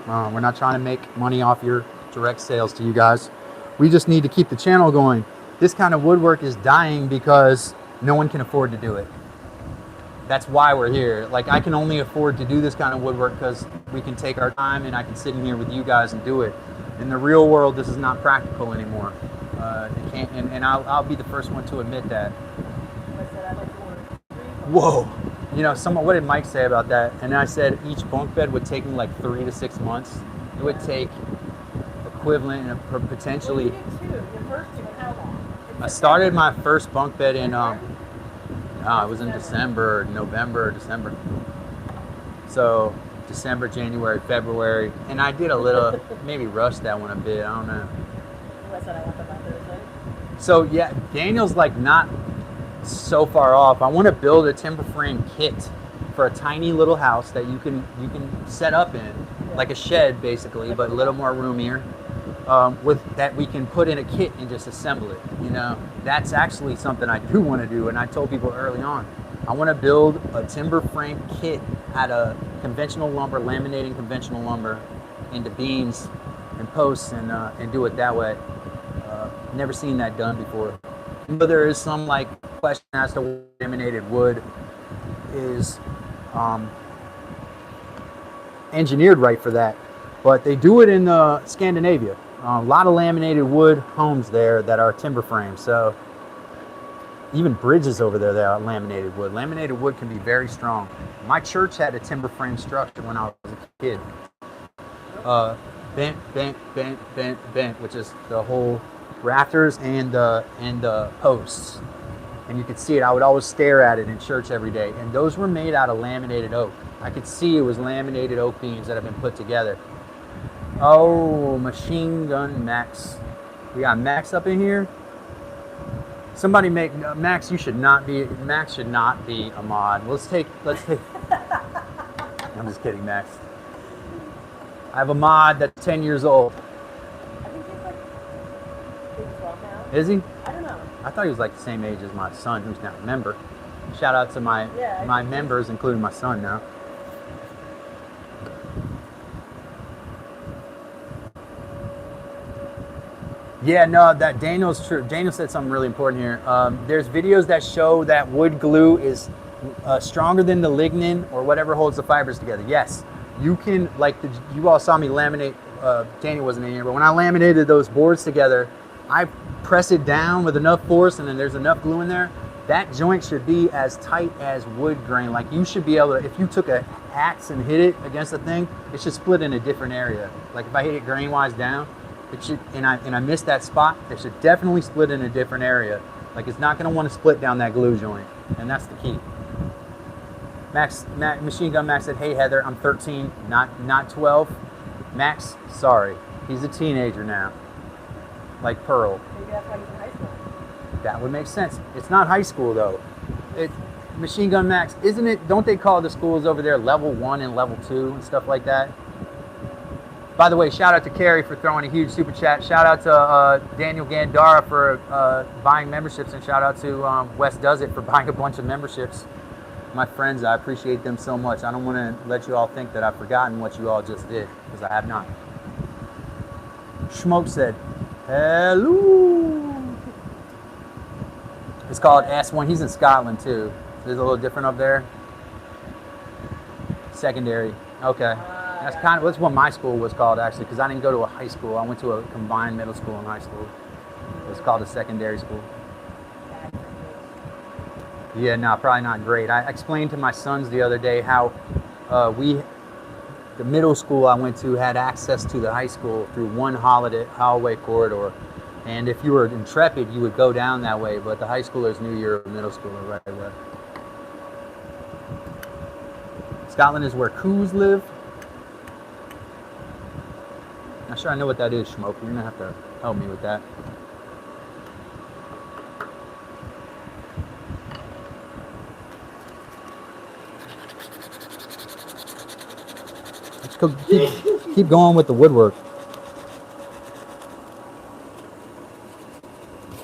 We're not trying to make money off your direct sales to you guys. We just need to keep the channel going. This kind of woodwork is dying because no one can afford to do it. That's why we're here. Like I can only afford to do this kind of woodwork because we can take our time and I can sit in here with you guys and do it. In the real world, this is not practical anymore. It can't, and I'll be the first one to admit that. Whoa, You know, what did Mike say about that? And I said each bunk bed would take me like 3 to 6 months. It would take equivalent of potentially. Well, you did too. Your first two, how long? I started my first bunk bed in it was in December, November, December. So December, January, February, and I did a little, maybe rushed that one a bit. I don't know. That's what I want about Thursday. So yeah, Daniel's like not so far off. I want to build a timber frame kit for a tiny little house that you can set up in, like a shed basically, but a little more roomier. With that we can put in a kit and just assemble it. You know, that's actually something I do want to do, and I told people early on, I want to build a timber frame kit out of conventional lumber, laminating conventional lumber into beams and posts, and do it that way. Never seen that done before. But there is some like question as to why laminated wood is engineered right for that, but they do it in Scandinavia. A lot of laminated wood homes there that are timber frames. So even bridges over there that are laminated wood. Laminated wood can be very strong. My church had a timber frame structure when I was a kid. Bent, which is the whole rafters and the posts. And you could see it. I would always stare at it in church every day. And those were made out of laminated oak. I could see it was laminated oak beams that have been put together. Oh, Machine Gun Max. We got Max up in here. Somebody make Max. Max should not be a mod. Let's take. I'm just kidding, Max. I have a mod that's 10 years old. I think he's like big 12 now. Is he? I don't know. I thought he was like the same age as my son, who's now a member. Shout out to my members, including my son now. Yeah, no, that Daniel's true. Daniel said something really important here. There's videos that show that wood glue is stronger than the lignin or whatever holds the fibers together. Yes, you can, like, you all saw me laminate, Daniel wasn't in here, but when I laminated those boards together, I press it down with enough force and then there's enough glue in there. That joint should be as tight as wood grain. Like, you should be able to, if you took a axe and hit it against the thing, it should split in a different area. Like if I hit it grain-wise down, it should, and I missed that spot, it should definitely split in a different area. Like, it's not going to want to split down that glue joint, and that's the key. Machine Gun Max said, "Hey Heather, I'm 13, not 12." Max, sorry, he's a teenager now, like Pearl. Maybe that's why he's in high school. That would make sense. It's not high school though. Machine Gun Max, isn't it? Don't they call the schools over there level 1 and level 2 and stuff like that? By the way, shout out to Carrie for throwing a huge super chat. Shout out to Daniel Gandara for buying memberships, and shout out to Wes Does It for buying a bunch of memberships. My friends, I appreciate them so much. I don't want to let you all think that I've forgotten what you all just did, because I have not. Schmoke said, hello. It's called S1. He's in Scotland too. There's a little different up there. Secondary. Okay. That's what my school was called, actually, because I didn't go to a high school. I went to a combined middle school and high school. It was called a secondary school. Yeah, no, probably not great. I explained to my sons the other day how the middle school I went to had access to the high school through one hallway corridor. And if you were intrepid, you would go down that way, but the high schoolers knew you were a middle schooler right away. Scotland is where coos live. Not sure I know what that is, Schmoke. You're gonna have to help me with that. Let's go keep going with the woodwork.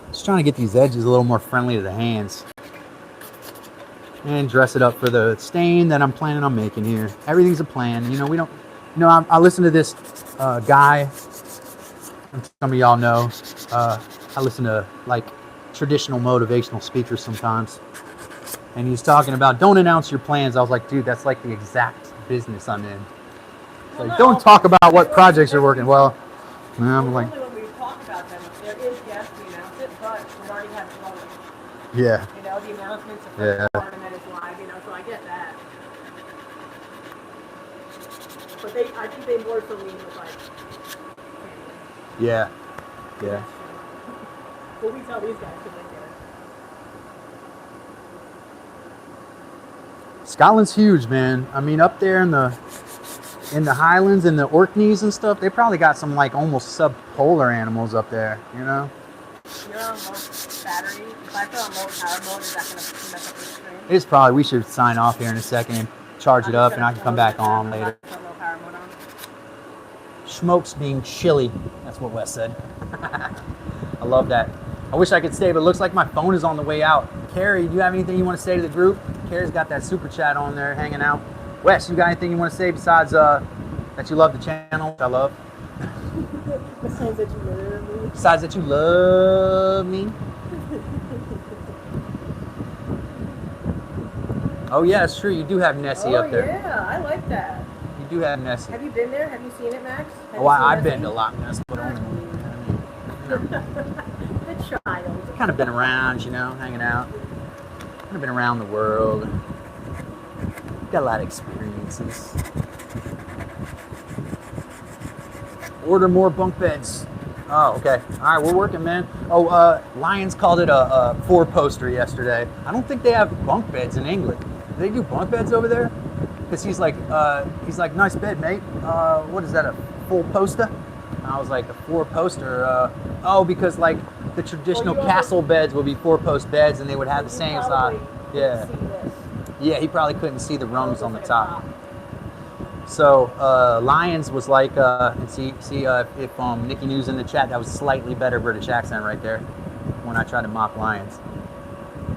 Just trying to get these edges a little more friendly to the hands. And dress it up for the stain that I'm planning on making here. Everything's a plan. You know, we don't... You know, I listen to this guy, some of y'all know, I listen to like traditional motivational speakers sometimes, and he's talking about don't announce your plans. I was like, dude, that's like the exact business I'm in. Well, like, don't talk about what projects you're working. Well, I'm like, when we talk about them, there is yes, we announce it, but we already have it going. yeah. You know, the announcements of Yeah. the department is live, you know, so I get that. But I think they more so lean with like family. Yeah. Yeah. But we tell these guys because they get it. Scotland's huge, man. I mean, up there in the Highlands and the Orkneys and stuff, they probably got some like almost subpolar animals up there, you know? You're on low battery. If I put on low power mode, is that going to mess up the screen? It's probably, we should sign off here in a second and charge it up and I can come back on later. Put low power mode on. Smoke's being chilly. That's what Wes said. I love that. I wish I could stay, but it looks like my phone is on the way out. Carrie, do you have anything you want to say to the group? Carrie's got that super chat on there hanging out. Wes, you got anything you want to say besides that you love the channel, which I love? Besides that you love me. Besides that you love me. Oh yeah, it's true. You do have Nessie up there. Yeah, I like that. You do have Nessie. Have you been there? Have you seen it, Max? I've been to Loch Ness, but only. The child. Kind of been around, you know, hanging out. Kind of been around the world. Got a lot of experiences. Order more bunk beds. Oh, okay. All right, we're working, man. Oh, Lions called it a four-poster yesterday. I don't think they have bunk beds in England. Do they do bunk beds over there? Because he's like, nice bed, mate. What is that, a full poster? And I was like, a four-poster? Because like the traditional castle beds would be four-post beds, and they would have the same size. Yeah. Yeah, he probably couldn't see the rungs on the top. So Lions was like, and see if Nikki News in the chat, that was slightly better British accent right there when I tried to mock Lions.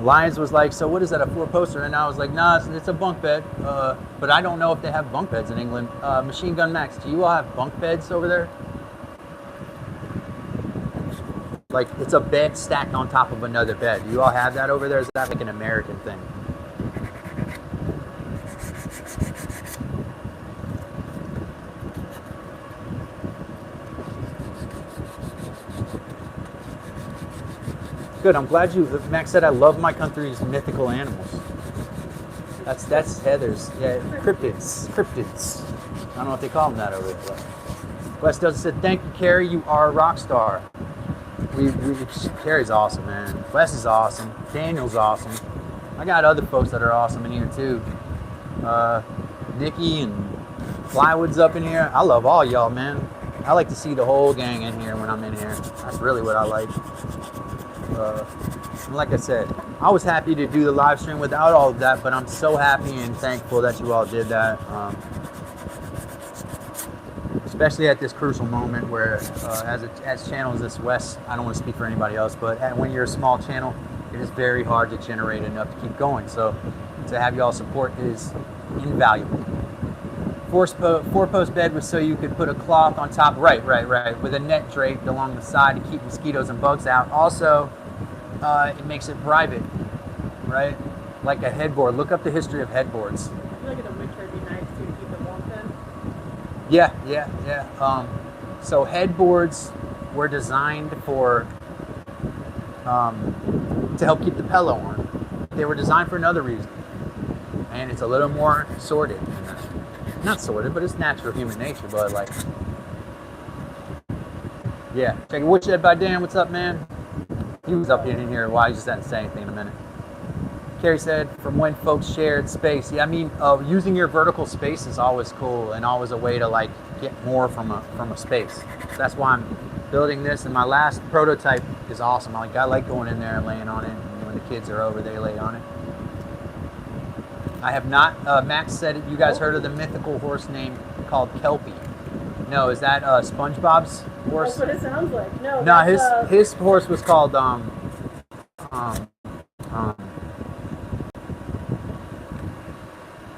Lions was like, so what is that, a four-poster? And I was like, nah, it's a bunk bed. But I don't know if they have bunk beds in England. Machine Gun Max, do you all have bunk beds over there? Like, it's a bed stacked on top of another bed. Do you all have that over there? Is that like an American thing? Good. I'm glad Max said I love my country's mythical animals. That's Heather's. Yeah, cryptids. I don't know if they call them that over there. Wes Does said, thank you, Carrie. You are a rock star. Carrie's awesome, man. Wes is awesome. Daniel's awesome. I got other folks that are awesome in here too. Nikki and Plywood's up in here. I love all y'all, man. I like to see the whole gang in here when I'm in here. That's really what I like. And like I said, I was happy to do the live stream without all of that, but I'm so happy and thankful that you all did that. Especially at this crucial moment where, as channels this West, I don't want to speak for anybody else, but when you're a small channel, it is very hard to generate enough to keep going. So to have y'all support is invaluable. Four-post bed was so you could put a cloth on top, right, with a net draped along the side to keep mosquitoes and bugs out. Also, it makes it private, right? Like a headboard. Look up the history of headboards. I feel like in the winter it'd be nice too to keep it warm then. Yeah. So headboards were designed for to help keep the pillow on. They were designed for another reason, and it's a little more sorted. Not sorted, but it's natural human nature. But like, yeah. Check it. Woodshed by Dan. What's up, man? He was up in here. Why? He just didn't say anything in a minute. Carrie said, from when folks shared space. Yeah, I mean, using your vertical space is always cool and always a way to like get more from a space. So that's why I'm building this. And my last prototype is awesome. I like going in there and laying on it. And when the kids are over, they lay on it. I have not. Max said, you guys heard of the mythical horse name called Kelpie? No, is that SpongeBob's horse? That's what it sounds like. No, his horse was called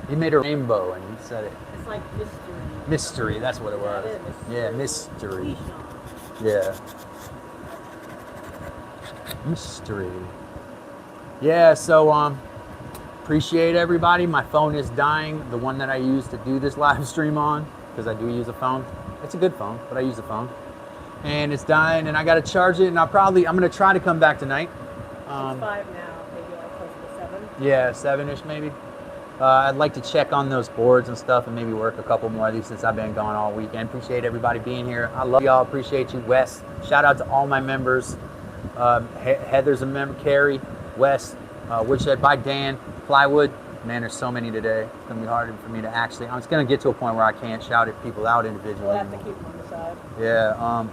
he made a rainbow and he said it. It's like mystery. Mystery, that's what it was. Yeah, mystery. Yeah. Mystery. Yeah, so appreciate everybody. My phone is dying, the one that I use to do this live stream on, because I do use a phone. It's a good phone, but I use a phone. And it's dying and I gotta charge it, and I'm gonna try to come back tonight. It's 5 now, maybe like closer to 7. Yeah, 7-ish maybe. I'd like to check on those boards and stuff and maybe work a couple more of these since I've been gone all weekend. Appreciate everybody being here. I love y'all. Appreciate you, Wes. Shout out to all my members. Heather's a member. Carrie, Wes, Woodshed by Dan, Plywood. Man, there's so many today. It's going to be hard for me to actually. I'm just going to get to a point where I can't shout at people out individually. We'll have to keep them on the side. Yeah.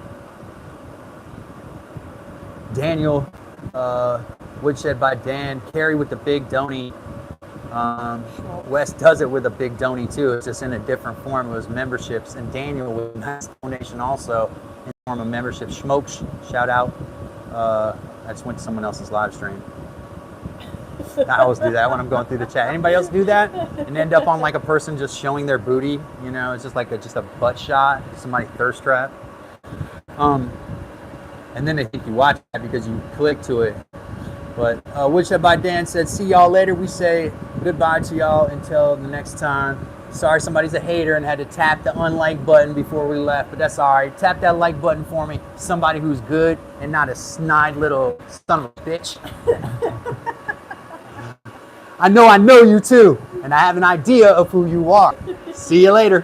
Daniel, Woodshed by Dan. Carrie with the big donate. Wes does it with a big donate too. It's just in a different form. It was memberships. And Daniel with a nice donation also in the form of membership. Smokes, shout out. I just went to someone else's live stream. I always do that when I'm going through the chat. Anybody else do that and end up on like a person just showing their booty? You know, it's just like just a butt shot, somebody thirst trap. And then they think you watch that because you click to it. But Woodshed by Dan said, see y'all later. We say goodbye to y'all until the next time. Sorry somebody's a hater and had to tap the unlike button before we left, but that's all right. Tap that like button for me. Somebody who's good and not a snide little son of a bitch. I know you too, and I have an idea of who you are. See you later.